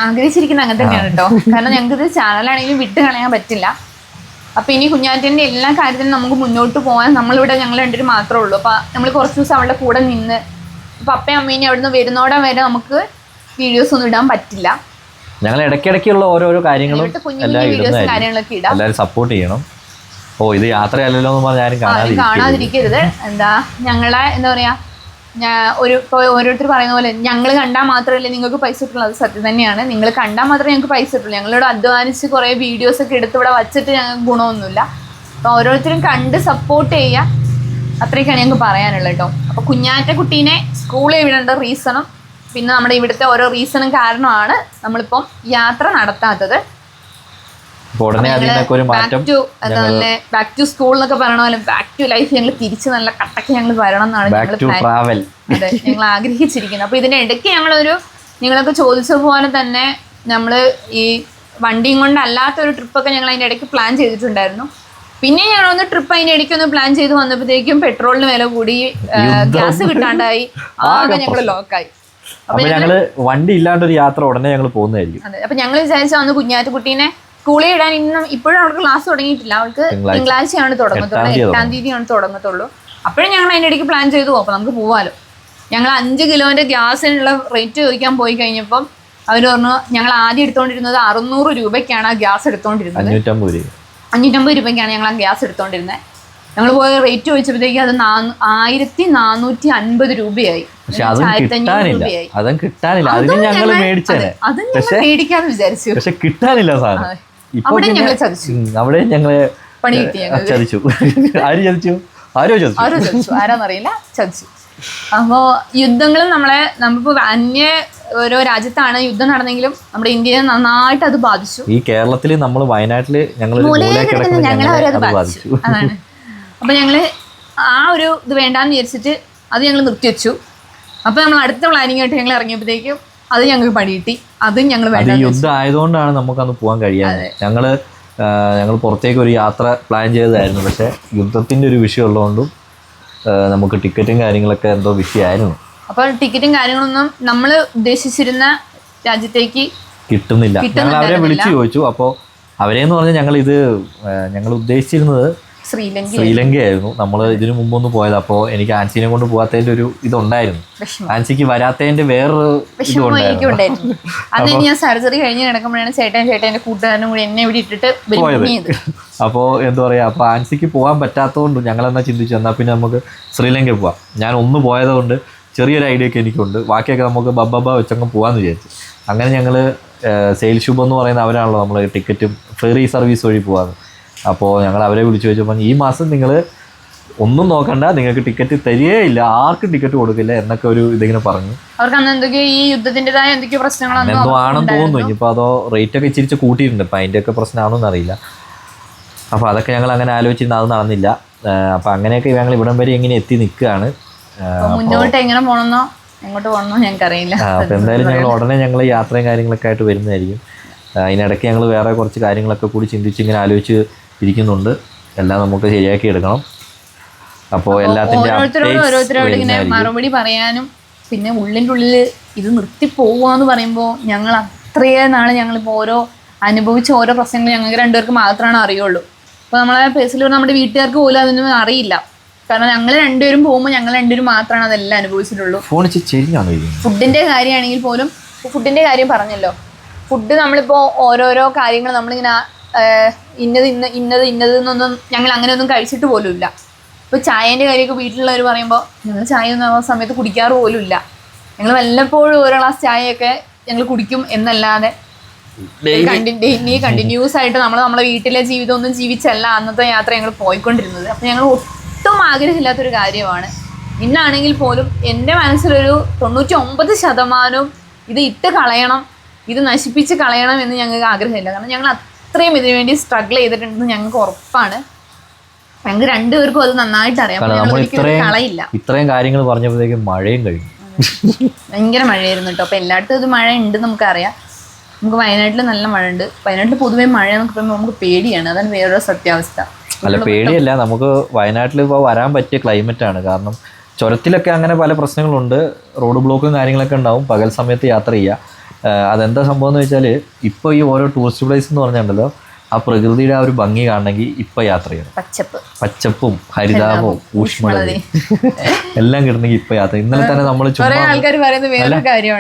ആഗ്രഹിച്ചിരിക്കുന്ന അങ്ങനെ തന്നെയാണ് കേട്ടോ. കാരണം ഞങ്ങൾക്ക് ഇത് ചാനലാണെങ്കിലും വിട്ട് കളയാൻ പറ്റില്ല. അപ്പൊ ഇനി കുഞ്ഞാറ്റന്റെ എല്ലാ കാര്യത്തിനും നമുക്ക് മുന്നോട്ട് പോകാൻ നമ്മളിവിടെ ഞങ്ങൾ രണ്ടുപേരും മാത്രമേ ഉള്ളൂ. അപ്പൊ നമ്മൾ കുറച്ച് ദിവസം അവളുടെ കൂടെ നിന്ന് പപ്പയും അമ്മേനെ അവിടുന്ന് വരുന്നോടെ വരെ നമുക്ക് വീഡിയോസ് ഒന്നും ഇടാൻ പറ്റില്ല. ഞങ്ങൾ ഇടയ്ക്കിടയ്ക്കുള്ള ഓരോരോ കാര്യങ്ങളും വീഡിയോസും കാര്യങ്ങളൊക്കെ ഇടാം. എല്ലാവരും സപ്പോർട്ട് ചെയ്യണം. ഇത് യാത്രയല്ലല്ലോ എന്ന് പറഞ്ഞാൽ ആരും കാണാതിരിക്കരുത്. എന്താ ഞങ്ങളെ എന്താ പറയാ, ഓരോരുത്തർ പറയുന്ന പോലെ ഞങ്ങൾ കണ്ടാൽ മാത്രമല്ലേ നിങ്ങൾക്ക് പൈസ കിട്ടുള്ളൂ. അത് സത്യം തന്നെയാണ്. നിങ്ങൾ കണ്ടാൽ മാത്രമേ ഞങ്ങൾക്ക് പൈസ കിട്ടുള്ളൂ. ഞങ്ങളിവിടെ അധ്വാനിച്ച് കുറേ വീഡിയോസ് ഒക്കെ എടുത്ത് ഇവിടെ വച്ചിട്ട് ഞങ്ങൾക്ക് ഗുണമൊന്നുമില്ല. അപ്പോൾ ഓരോരുത്തരും കണ്ട് സപ്പോർട്ട് ചെയ്യുക, അത്രയൊക്കെയാണ് ഞങ്ങൾക്ക് പറയാനുള്ളത് കേട്ടോ. അപ്പോൾ കുഞ്ഞാറ്റ കുട്ടീനെ സ്കൂളിൽ വിടേണ്ട റീസണും പിന്നെ നമ്മുടെ ഇവിടുത്തെ ഓരോ റീസണും കാരണമാണ് നമ്മളിപ്പം യാത്ര നടത്താത്തത്. ബാക്ക് ടു സ്കൂൾ എന്നൊക്കെ പറയണ പോലെ ബാക്ക് ടു ലൈഫ് ഞങ്ങൾ തിരിച്ച് നല്ല കട്ടക്ക് ഞങ്ങൾ വരണം എന്നാണ് ഞങ്ങൾ ആഗ്രഹിച്ചിരിക്കുന്നത്. അപ്പോൾ ഇതിന്റെ ഇടയ്ക്ക് നിങ്ങളൊക്കെ ചോദിച്ച പോലെ തന്നെ നമ്മൾ ഈ വണ്ടിയും കൊണ്ടല്ലാത്തൊരു ട്രിപ്പൊക്കെ ഞങ്ങൾ അതിൻ്റെ ഇടയ്ക്ക് പ്ലാൻ ചെയ്തിട്ടുണ്ടായിരുന്നു. പിന്നെ ഞങ്ങളൊന്ന് ട്രിപ്പ് അതിൻ്റെ ഇടയ്ക്കൊന്ന് പ്ലാൻ ചെയ്ത് വന്നപ്പോഴത്തേക്കും പെട്രോളിന് വില കൂടി, ഗ്യാസ് കിട്ടാണ്ടായി, ആകെ ഞങ്ങൾ ലോക്കായി. അപ്പൊ ഞങ്ങള് വണ്ടി ഇല്ലാണ്ടൊരു യാത്ര ഉടനെ ഞങ്ങൾ പോകുന്നതായിരിക്കും. അതെ, അപ്പൊ ഞങ്ങൾ വിചാരിച്ചു അന്ന് കുഞ്ഞാറ്റ കുട്ടീനെ സ്കൂളിൽ ഇടാൻ ഇപ്പോഴും അവൾക്ക് ക്ലാസ് തുടങ്ങിയിട്ടില്ല. അവൾക്ക് തിങ്കളാഴ്ചയാണ് തുടങ്ങത്തുള്ളൂ, 8-ാം തീയതിയാണ് തുടങ്ങത്തുള്ളൂ. അപ്പോഴും ഞങ്ങൾ അതിൻ്റെ ഇടയ്ക്ക് പ്ലാൻ ചെയ്തു അപ്പൊ നമുക്ക് പോവാലോ. ഞങ്ങൾ 5 കിലോന്റെ ഗ്യാസിനുള്ള റേറ്റ് ചോദിക്കാൻ പോയി കഴിഞ്ഞപ്പം അവർ പറഞ്ഞു ഞങ്ങൾ ആദ്യം എടുത്തോണ്ടിരുന്നത് 600 രൂപയ്ക്കാണ് ആ ഗ്യാസ് എടുത്തോണ്ടിരുന്നത്. 550 രൂപയ്ക്കാണ് ഞങ്ങൾ ആ ഗ്യാസ് എടുത്തോണ്ടിരുന്നത്. ഞങ്ങൾ പോയ റേറ്റ് ചോദിച്ചപ്പോഴത്തേക്ക് അത് 1450 രൂപയായി. അതും കിട്ടാനില്ല. അതിന് ഞങ്ങൾ മേടിക്കാന്ന് വിചാരിച്ചു, പക്ഷെ കിട്ടാനില്ല സാധനം. അവിടെ ഞങ്ങൾ ചതിച്ചു, അവിടെ ഞങ്ങള് പണി കിട്ടി, ചതിച്ചു. ആര് ചതിച്ചു? ആരോ ചതിച്ചു, ആരാന്നറിയില്ല, ചതിച്ചു. അപ്പോ യുദ്ധങ്ങളും നമ്മളിപ്പോ അന്യ ഓരോ രാജ്യത്താണ് യുദ്ധം നടന്നെങ്കിലും നമ്മുടെ ഇന്ത്യയെ നന്നായിട്ട് അത് ബാധിച്ചു. ഈ കേരളത്തില് നമ്മൾ വയനാട്ടില് ഞങ്ങളത് ബാധിച്ചു. അതാണ്. അപ്പൊ ഞങ്ങള് ആ ഒരു ഇത് വേണ്ടാന്ന് വിചാരിച്ചിട്ട് അത് ഞങ്ങൾ നിർത്തിവെച്ചു. അപ്പൊ നമ്മൾ അടുത്ത പ്ലാനിങ് ആയിട്ട് ഞങ്ങൾ ഇറങ്ങിയപ്പോഴത്തേക്കും അത് ഞങ്ങൾക്ക് പണി കിട്ടി. അതും ഞങ്ങൾ യുദ്ധം ആയതുകൊണ്ടാണ് നമുക്കന്ന് പോകാൻ കഴിയാതെ. ഞങ്ങൾ പുറത്തേക്ക് ഒരു യാത്ര പ്ലാൻ ചെയ്തതായിരുന്നു. പക്ഷെ യുദ്ധത്തിന്റെ ഒരു വിഷയം ഉള്ളതുകൊണ്ടും നമുക്ക് ടിക്കറ്റും കാര്യങ്ങളൊക്കെ എന്തോ വിഷയമായിരുന്നു. അപ്പോൾ ടിക്കറ്റും കാര്യങ്ങളൊന്നും നമ്മൾ ഉദ്ദേശിച്ചിരുന്ന രാജ്യത്തേക്ക് കിട്ടുന്നില്ല. ഞങ്ങൾ അവരെ വിളിച്ചു ചോദിച്ചു. അപ്പോൾ അവരെന്ന് പറഞ്ഞാൽ ഞങ്ങൾ ഉദ്ദേശിച്ചിരുന്നത് ശ്രീലങ്കയായിരുന്നു. നമ്മൾ ഇതിനു മുമ്പൊന്ന് പോയത്. അപ്പോൾ എനിക്ക് ആൻസിനെ കൊണ്ട് പോകാത്തതിന്റെ ഒരു ഇതുണ്ടായിരുന്നു. ആൻസിക്ക് വരാത്തതിന്റെ വേറൊരു ഇതുണ്ടായിരുന്നു. അന്ന് ഞാൻ സർജറി കഴിഞ്ഞ് കിടക്കുമ്പോഴാണ് ചേട്ടൻ്റെ കൂട്ടുകാരനും കൂടി എന്നെ ഇവിടെ ഇട്ടിട്ട് പോയത്. അപ്പോൾ എന്താ പറയാ, അപ്പോൾ ആൻസിക്ക് പോകാൻ പറ്റാത്തതുകൊണ്ട് ഞങ്ങൾ എന്നാ ചിന്തിച്ചു എന്നാൽ പിന്നെ നമുക്ക് ശ്രീലങ്കയിൽ പോവാം. ഞാൻ ഒന്ന് പോയതുകൊണ്ട് ചെറിയൊരു ഐഡിയ ഒക്കെ എനിക്കുണ്ട്. ബാക്കിയൊക്കെ നമുക്ക് ബബ്ബ വെച്ചങ്ങ് പോകാമെന്ന് വിചാരിച്ചു. അങ്ങനെ ഞങ്ങൾ സെയിൽ ശുഭം എന്ന് പറയുന്ന അവരാണല്ലോ നമ്മൾ ടിക്കറ്റും ഫെറി സർവീസ് വഴി പോകാറ്. അപ്പോൾ ഞങ്ങൾ അവരെ വിളിച്ചു ചോദിച്ചപ്പോൾ ഈ മാസം നിങ്ങൾ ഒന്നും നോക്കണ്ട, നിങ്ങൾക്ക് ടിക്കറ്റ് തരികയില്ല, ആർക്കും ടിക്കറ്റ് കൊടുക്കില്ല എന്നൊക്കെ ഒരു ഇതിങ്ങനെ പറഞ്ഞു. എന്തോ ആണെന്ന് തോന്നുന്നു. ഇനിയിപ്പോൾ അതോ റേറ്റ് ഒക്കെ ഇച്ചിരിച്ച് കൂട്ടിയിട്ടുണ്ട്. അപ്പം അതിൻ്റെയൊക്കെ പ്രശ്നമാണെന്ന് അറിയില്ല. അപ്പോൾ അതൊക്കെ ഞങ്ങൾ അങ്ങനെ ആലോചിച്ചിരുന്നു, അത് നടന്നില്ല. അപ്പം അങ്ങനെയൊക്കെ ഞങ്ങൾ ഇവിടം വരെ ഇങ്ങനെ എത്തി നിൽക്കുകയാണ്. മുന്നോട്ട് എങ്ങനെ പോകണമെന്നോ എങ്ങോട്ട് പോകണമെന്നോ ഞങ്ങൾക്ക് അറിയില്ല. അപ്പോൾ എന്തായാലും ഞങ്ങൾ ഉടനെ ഞങ്ങൾ യാത്രയും കാര്യങ്ങളൊക്കെ ആയിട്ട് വരുന്നതായിരിക്കും. അതിനിടയ്ക്ക് ഞങ്ങൾ വേറെ കുറച്ച് കാര്യങ്ങളൊക്കെ കൂടി ചിന്തിച്ച് ഇങ്ങനെ ആലോചിച്ച് ഇരിക്കുന്നുണ്ട്. എല്ലാം നമുക്ക് ശരിയാക്കി എടുക്കണം. അപ്പോൾ ഓരോരുത്തരോട് ഇങ്ങനെ മറുപടി പറയാനും പിന്നെ ഉള്ളിൻ്റെ ഉള്ളിൽ ഇത് നിർത്തി പോവാന്ന് പറയുമ്പോൾ ഞങ്ങൾ അത്രയും നാൾ ഞങ്ങളിപ്പോൾ അനുഭവിച്ച ഓരോ പ്രശ്നങ്ങൾ ഞങ്ങൾക്ക് രണ്ടുപേർക്ക് മാത്രമാണ് അറിയുള്ളൂ. അപ്പോൾ നമ്മളെ പേഴ്സിൽ നമ്മുടെ വീട്ടുകാർക്ക് പോലും അതൊന്നും അറിയില്ല. കാരണം ഞങ്ങൾ രണ്ടുപേരും പോകുമ്പോൾ ഞങ്ങൾ രണ്ടുപേരും മാത്രമാണ് അതെല്ലാം അനുഭവിച്ചിട്ടുള്ളൂ. ഫുഡിൻ്റെ കാര്യമാണെങ്കിൽ പോലും, ഫുഡിൻ്റെ കാര്യം പറഞ്ഞല്ലോ, ഫുഡ് നമ്മളിപ്പോൾ ഓരോരോ കാര്യങ്ങൾ നമ്മളിങ്ങനെ ഇന്നത് എന്നൊന്നും ഞങ്ങൾ അങ്ങനെയൊന്നും കഴിച്ചിട്ട് പോലും ഇല്ല. ഇപ്പോൾ ചായേൻ്റെ കാര്യമൊക്കെ വീട്ടിലുള്ളവർ പറയുമ്പോൾ ഞങ്ങൾ ചായ ഒന്നും ആ സമയത്ത് കുടിക്കാറ് പോലും ഇല്ല. ഞങ്ങൾ വല്ലപ്പോഴും ഓരോ ഗ്ലാസ് ചായയൊക്കെ ഞങ്ങൾ കുടിക്കും എന്നല്ലാതെ കണ്ടിന്യൂസ് ആയിട്ട് നമ്മളെ വീട്ടിലെ ജീവിതം ഒന്നും ജീവിച്ചല്ല അന്നത്തെ യാത്ര ഞങ്ങൾ പോയിക്കൊണ്ടിരുന്നത്. അപ്പം ഞങ്ങൾ ഒട്ടും ആഗ്രഹമില്ലാത്തൊരു കാര്യമാണ്. ഇന്നാണെങ്കിൽ പോലും എൻ്റെ മനസ്സിലൊരു 99% ഇത് ഇട്ട് കളയണം, ഇത് നശിപ്പിച്ച് കളയണം എന്ന് ഞങ്ങൾക്ക് ആഗ്രഹമില്ല. കാരണം ഞങ്ങൾ അത്രയും ഇതിനു വേണ്ടി സ്ട്രഗിൾ ചെയ്തിട്ടുണ്ടെന്ന് ഞങ്ങൾക്ക് ഉറപ്പാണ്. ഞങ്ങൾക്ക് രണ്ടുപേർക്കും അത് നന്നായിട്ട് അറിയാം. കളയില്ല. ഇത്രയും കാര്യങ്ങൾ പറഞ്ഞപ്പോഴത്തേക്കും മഴയും കഴിഞ്ഞു. ഭയങ്കര മഴയായിരുന്നു കേട്ടോ. അപ്പൊ എല്ലായിടത്തും ഇത് മഴ ഉണ്ട് നമുക്കറിയാം. നമുക്ക് വയനാട്ടിൽ നല്ല മഴ ഉണ്ട്. വയനാട്ടിൽ പൊതുവേ മഴ എന്നൊക്കെ പറയുമ്പോൾ നമുക്ക് പേടിയാണ്. അതാണ് വേറൊരു സത്യാവസ്ഥ. അല്ല പേടിയല്ല, നമുക്ക് വയനാട്ടിൽ ഇപ്പോൾ വരാൻ പറ്റിയ ക്ലൈമറ്റാണ്. കാരണം ചുരത്തിലൊക്കെ അങ്ങനെ പല പ്രശ്നങ്ങളുണ്ട്, റോഡ് ബ്ലോക്കും കാര്യങ്ങളൊക്കെ ഉണ്ടാവും പകൽ സമയത്ത് യാത്ര ചെയ്യുക. അതെന്താ സംഭവം എന്ന് വെച്ചാൽ ഇപ്പോൾ ഈ ഓരോ ടൂറിസ്റ്റ് പ്ലേസ് എന്ന് പറഞ്ഞിട്ടുണ്ടല്ലോ, ആ പ്രകൃതിയുടെ ആ ഒരു ഭംഗി കാണണമെങ്കിൽ ഇപ്പം യാത്ര ചെയ്യണം. പച്ചപ്പും ഹരിതാപവും ഊഷ്മളതയും എല്ലാം കിട്ടണമെങ്കിൽ ഇപ്പം യാത്ര. ഇന്നലെ തന്നെ നമ്മൾ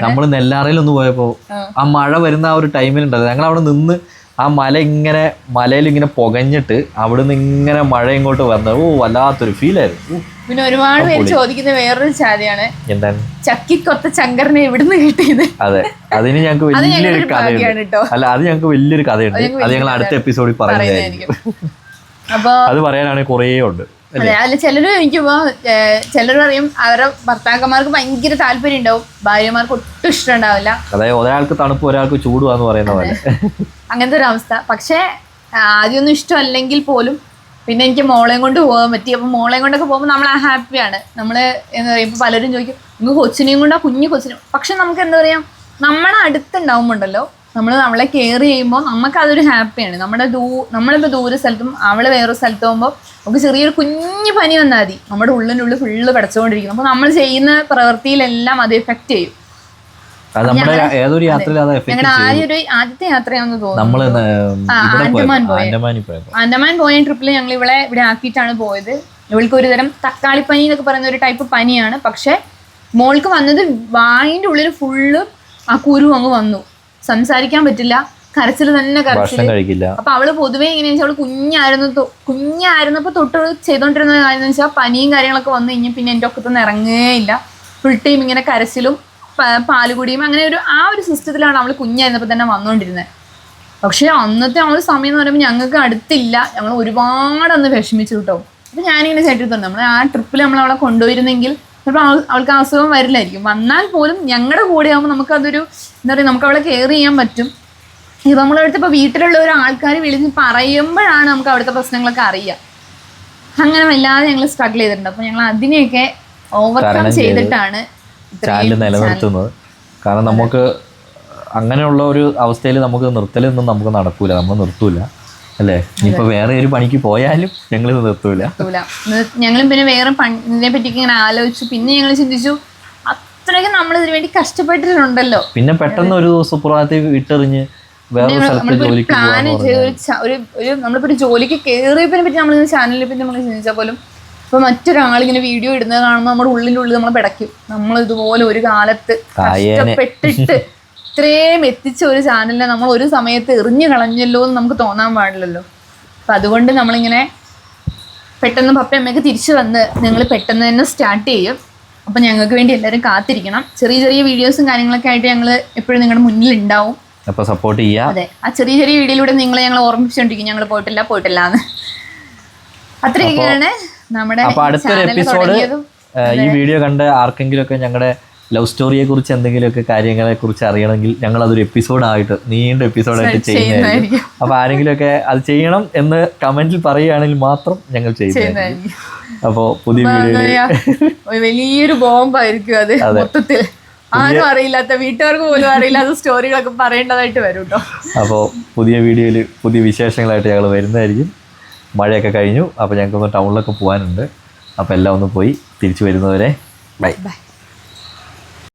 നമ്മൾ നെല്ലാറയിലൊന്ന് പോയപ്പോൾ ആ മഴ വരുന്ന ആ ഒരു ടൈമിലുണ്ടല്ലോ, ഞങ്ങൾ അവിടെ നിന്ന് ആ മലയിൽ ഇങ്ങനെ പുകഞ്ഞിട്ട് അവിടുന്ന് ഇങ്ങനെ മഴ ഇങ്ങോട്ട് വന്നത് വല്ലാത്തൊരു ഫീലായിരുന്നു. പിന്നെ ഒരുപാട് പേര് ചോദിക്കുന്ന വേറൊരു ചോദ്യമാണ്, എന്താണ് ചക്കിക്കൊത്ത ചങ്കറിനെ എവിടുന്ന് കിട്ടിയത്? അതെ, അതിന് ഞങ്ങൾക്ക് വലിയൊരു കഥയുണ്ട്. അല്ല, അത് ഞങ്ങൾക്ക് വലിയൊരു കഥയുണ്ട്. അത് ഞങ്ങൾ അടുത്ത എപ്പിസോഡിൽ പറയുന്നതായിരിക്കും. അപ്പൊ അത് പറയാനാണെങ്കിൽ കുറേ ഉണ്ട്. അല്ല ചിലര് ചിലർ പറയും അവരുടെ ഭർത്താക്കന്മാർക്ക് ഭയങ്കര താല്പര്യം ഉണ്ടാവും, ഭാര്യമാർക്ക് ഒട്ടും ഇഷ്ടം ഉണ്ടാവില്ല. അതായത് ഒരാൾക്ക് തണുപ്പ് ഒരാൾക്ക് ചൂടുവാന്ന് പറയുന്ന പോലെ അങ്ങനത്തെ ഒരു അവസ്ഥ. പക്ഷെ ആദ്യമൊന്നും ഇഷ്ടമല്ലെങ്കിൽ പോലും പിന്നെ എനിക്ക് മോളെയും കൊണ്ട് പോകാൻ പറ്റി. അപ്പം മോളെയും കൊണ്ടൊക്കെ പോകുമ്പോൾ നമ്മൾ ഹാപ്പിയാണ്. നമ്മൾ എന്താ പറയുക, ഇപ്പോൾ പലരും ചോദിക്കും നിങ്ങൾക്ക് കൊച്ചിനെയും കൊണ്ട്, ആ കുഞ്ഞു കൊച്ചിനും. പക്ഷെ നമുക്ക് എന്താ പറയുക, നമ്മളെ അടുത്തുണ്ടാവുമ്പോണ്ടല്ലോ, നമ്മളെ കെയർ ചെയ്യുമ്പോൾ നമുക്കതൊരു ഹാപ്പിയാണ്. നമ്മളിപ്പോൾ ദൂര സ്ഥലത്തും അവൾ വേറൊരു സ്ഥലത്ത് പോകുമ്പോൾ നമുക്ക് ചെറിയൊരു കുഞ്ഞു പനി വന്നാൽ മതി, നമ്മുടെ ഉള്ളിനുള്ളിൽ ഫുള്ള് പടച്ചുകൊണ്ടിരിക്കും. അപ്പോൾ നമ്മൾ ചെയ്യുന്ന പ്രവൃത്തിയിലെല്ലാം അത് എഫക്റ്റ് ചെയ്യും. ഞങ്ങളുടെ ആദ്യത്തെ യാത്രയാണെന്ന് തോന്നുന്നു, ആൻഡമാൻ പോയ ട്രിപ്പിൽ ഞങ്ങൾ ഇവിടെ ആക്കിയിട്ടാണ് പോയത്. ഇവൾക്ക് ഒരു തരം തക്കാളിപ്പനി എന്നൊക്കെ പറയുന്ന ഒരു ടൈപ്പ് പനിയാണ്. പക്ഷെ മോൾക്ക് വന്നത് വായിന്റെ ഉള്ളിൽ ഫുള്ള് ആ കുരു അങ്ങ് വന്നു, സംസാരിക്കാൻ പറ്റില്ല, കരച്ചിൽ തന്നെ കരച്ചിൽ. അപ്പൊ അവള് പൊതുവേ എങ്ങനെയാ വെച്ചാൽ അവള് കുഞ്ഞായിരുന്നപ്പോ തൊട്ട് ചെയ്തോണ്ടിരുന്ന കാര്യം എന്ന് വെച്ചാൽ പനിയും കാര്യങ്ങളൊക്കെ വന്നു കഴിഞ്ഞാൽ പിന്നെ എൻ്റെ ഒക്കത്തൊന്നും ഇറങ്ങുകയില്ല. ഫുൾ ടൈം ഇങ്ങനെ കരച്ചിലും പാലുകുടിയും അങ്ങനെ ആ ഒരു സിസ്റ്റത്തിലാണ് അവള് കുഞ്ഞായിരുന്നപ്പോൾ തന്നെ വന്നുകൊണ്ടിരുന്നത്. പക്ഷെ അന്നത്തെ ആ ഒരു സമയം എന്ന് പറയുമ്പോൾ ഞങ്ങൾക്ക് അടുത്തില്ല, ഞങ്ങൾ ഒരുപാട് അന്ന് വിഷമിച്ചു കിട്ടും. അപ്പൊ ഞാനിങ്ങനെ ചേട്ടിട്ടുണ്ട്, നമ്മൾ ആ ട്രിപ്പിൽ നമ്മൾ അവളെ കൊണ്ടുപോയിരുന്നെങ്കിൽ ചിലപ്പോൾ അവൾക്ക് അസുഖം വരില്ലായിരിക്കും. വന്നാൽ പോലും ഞങ്ങളുടെ കൂടെ ആകുമ്പോൾ നമുക്കതൊരു എന്താ പറയുക, നമുക്ക് അവളെ കെയർ ചെയ്യാൻ പറ്റും. ഇപ്പം നമ്മളടുത്ത് ഇപ്പോൾ വീട്ടിലുള്ള ഒരു ആൾക്കാർ വിളിച്ച് പറയുമ്പോഴാണ് നമുക്ക് അവിടുത്തെ പ്രശ്നങ്ങളൊക്കെ അറിയുക. അങ്ങനെ വല്ലാതെ ഞങ്ങൾ സ്ട്രഗിൾ ചെയ്തിട്ടുണ്ട്. അപ്പോൾ ഞങ്ങൾ അതിനെയൊക്കെ ഓവർകം ചെയ്തിട്ടാണ് ചാനൽ നിലനിർത്തുന്നത്. കാരണം നമുക്ക് അങ്ങനെയുള്ള ഒരു അവസ്ഥയിൽ നമുക്ക് നിർത്തലൊന്നും നമുക്ക് നടക്കൂല, നമ്മൾ നിർത്തൂല അല്ലേ. ഇനിയിപ്പോൾ വേറെ ഒരു പണിക്ക് പോയാലും ഞങ്ങൾ നിർത്തൂല. ഞങ്ങളും പിന്നെ വേറെ ഇതിനെ പറ്റിയൊക്കെ ഇങ്ങനെ ആലോചിച്ചു. പിന്നെ ഞങ്ങൾ ചിന്തിച്ചു അത്രയൊക്കെ നമ്മൾ ഇതിനു വേണ്ടി കഷ്ടപ്പെട്ടിട്ടുണ്ടല്ലോ. പിന്നെ പെട്ടെന്ന് ഒരു സുപ്രഭാതത്തിൽ വിട്ടെറിഞ്ഞ് വേറെ പ്ലാൻ ചെയ്ത് നമ്മളിപ്പോ ഒരു ജോലിക്ക് കയറിയതിനെ പറ്റി നമ്മൾ ചാനലിനെ പറ്റി നമ്മൾ ചിന്തിച്ചാൽ പോലും ഇപ്പൊ മറ്റൊരാളിങ്ങനെ വീഡിയോ ഇടുന്നത് കാണുമ്പോൾ നമ്മുടെ ഉള്ളിൽ നമ്മൾ പിടയ്ക്കും. നമ്മൾ ഇതുപോലെ ഒരു കാലത്ത് കഷ്ടപ്പെട്ടിട്ട് ഇത്രയും എത്തിച്ച ഒരു ചാനലിനെ നമ്മൾ ഒരു സമയത്ത് എറിഞ്ഞു കളഞ്ഞല്ലോ എന്ന് നമുക്ക് തോന്നാൻ പാടില്ലല്ലോ. അപ്പൊ അതുകൊണ്ട് നമ്മളിങ്ങനെ പെട്ടെന്ന് പപ്പയമ്മയൊക്കെ തിരിച്ചു വന്ന് നിങ്ങൾ പെട്ടെന്ന് തന്നെ സ്റ്റാർട്ട് ചെയ്യും. അപ്പം ഞങ്ങൾക്ക് വേണ്ടി എല്ലാവരും കാത്തിരിക്കണം. ചെറിയ ചെറിയ വീഡിയോസും കാര്യങ്ങളൊക്കെ ആയിട്ട് ഞങ്ങൾ എപ്പോഴും നിങ്ങളുടെ മുന്നിൽ ഉണ്ടാവും. അപ്പോൾ സപ്പോർട്ട് ചെയ്യുക. അതെ, ആ ചെറിയ ചെറിയ വീഡിയോയിലൂടെ നിങ്ങളെ ഞങ്ങൾ ഓർമ്മിപ്പിച്ചുകൊണ്ടിരിക്കും ഞങ്ങൾ പോയിട്ടില്ല എന്ന്. അത്രയൊക്കെയാണ് നമ്മുടെ അടുത്തൊരു എപ്പിസോഡ്. ഈ വീഡിയോ കണ്ട് ആർക്കെങ്കിലും ഒക്കെ ഞങ്ങളുടെ ലവ് സ്റ്റോറിയെ കുറിച്ച് എന്തെങ്കിലുമൊക്കെ കാര്യങ്ങളെ കുറിച്ച് അറിയണമെങ്കിൽ ഞങ്ങൾ അതൊരു എപ്പിസോഡായിട്ട് നീണ്ട എപ്പിസോഡായിട്ട് ചെയ്യുന്നതായിരിക്കും. അപ്പോൾ ആരെങ്കിലും ഒക്കെ അത് ചെയ്യണം എന്ന് കമന്റിൽ പറയുകയാണെങ്കിൽ മാത്രം ഞങ്ങൾ ചെയ്യുന്നതായിരിക്കും. അപ്പോൾ പുതിയ വീഡിയോ വലിയൊരു ബോംബായിരിക്കും അത്. മൊത്തത്തിൽ ആരും അറിയില്ലാത്ത, വീട്ടുകാർക്ക് പോലും അറിയില്ലാത്ത സ്റ്റോറികളൊക്കെ പറയേണ്ടതായിട്ട് വരും കേട്ടോ. അപ്പോൾ പുതിയ വീഡിയോയിൽ പുതിയ വിശേഷങ്ങളായിട്ട് ഞങ്ങൾ വരുന്നതായിരിക്കും. മഴയൊക്കെ കഴിഞ്ഞു, അപ്പോൾ ഞങ്ങൾക്കൊന്ന് ടൗണിലൊക്കെ പോകാനുണ്ട്. അപ്പോൾ എല്ലാം ഒന്ന് പോയി തിരിച്ചു വരുന്നവരെ ബൈ.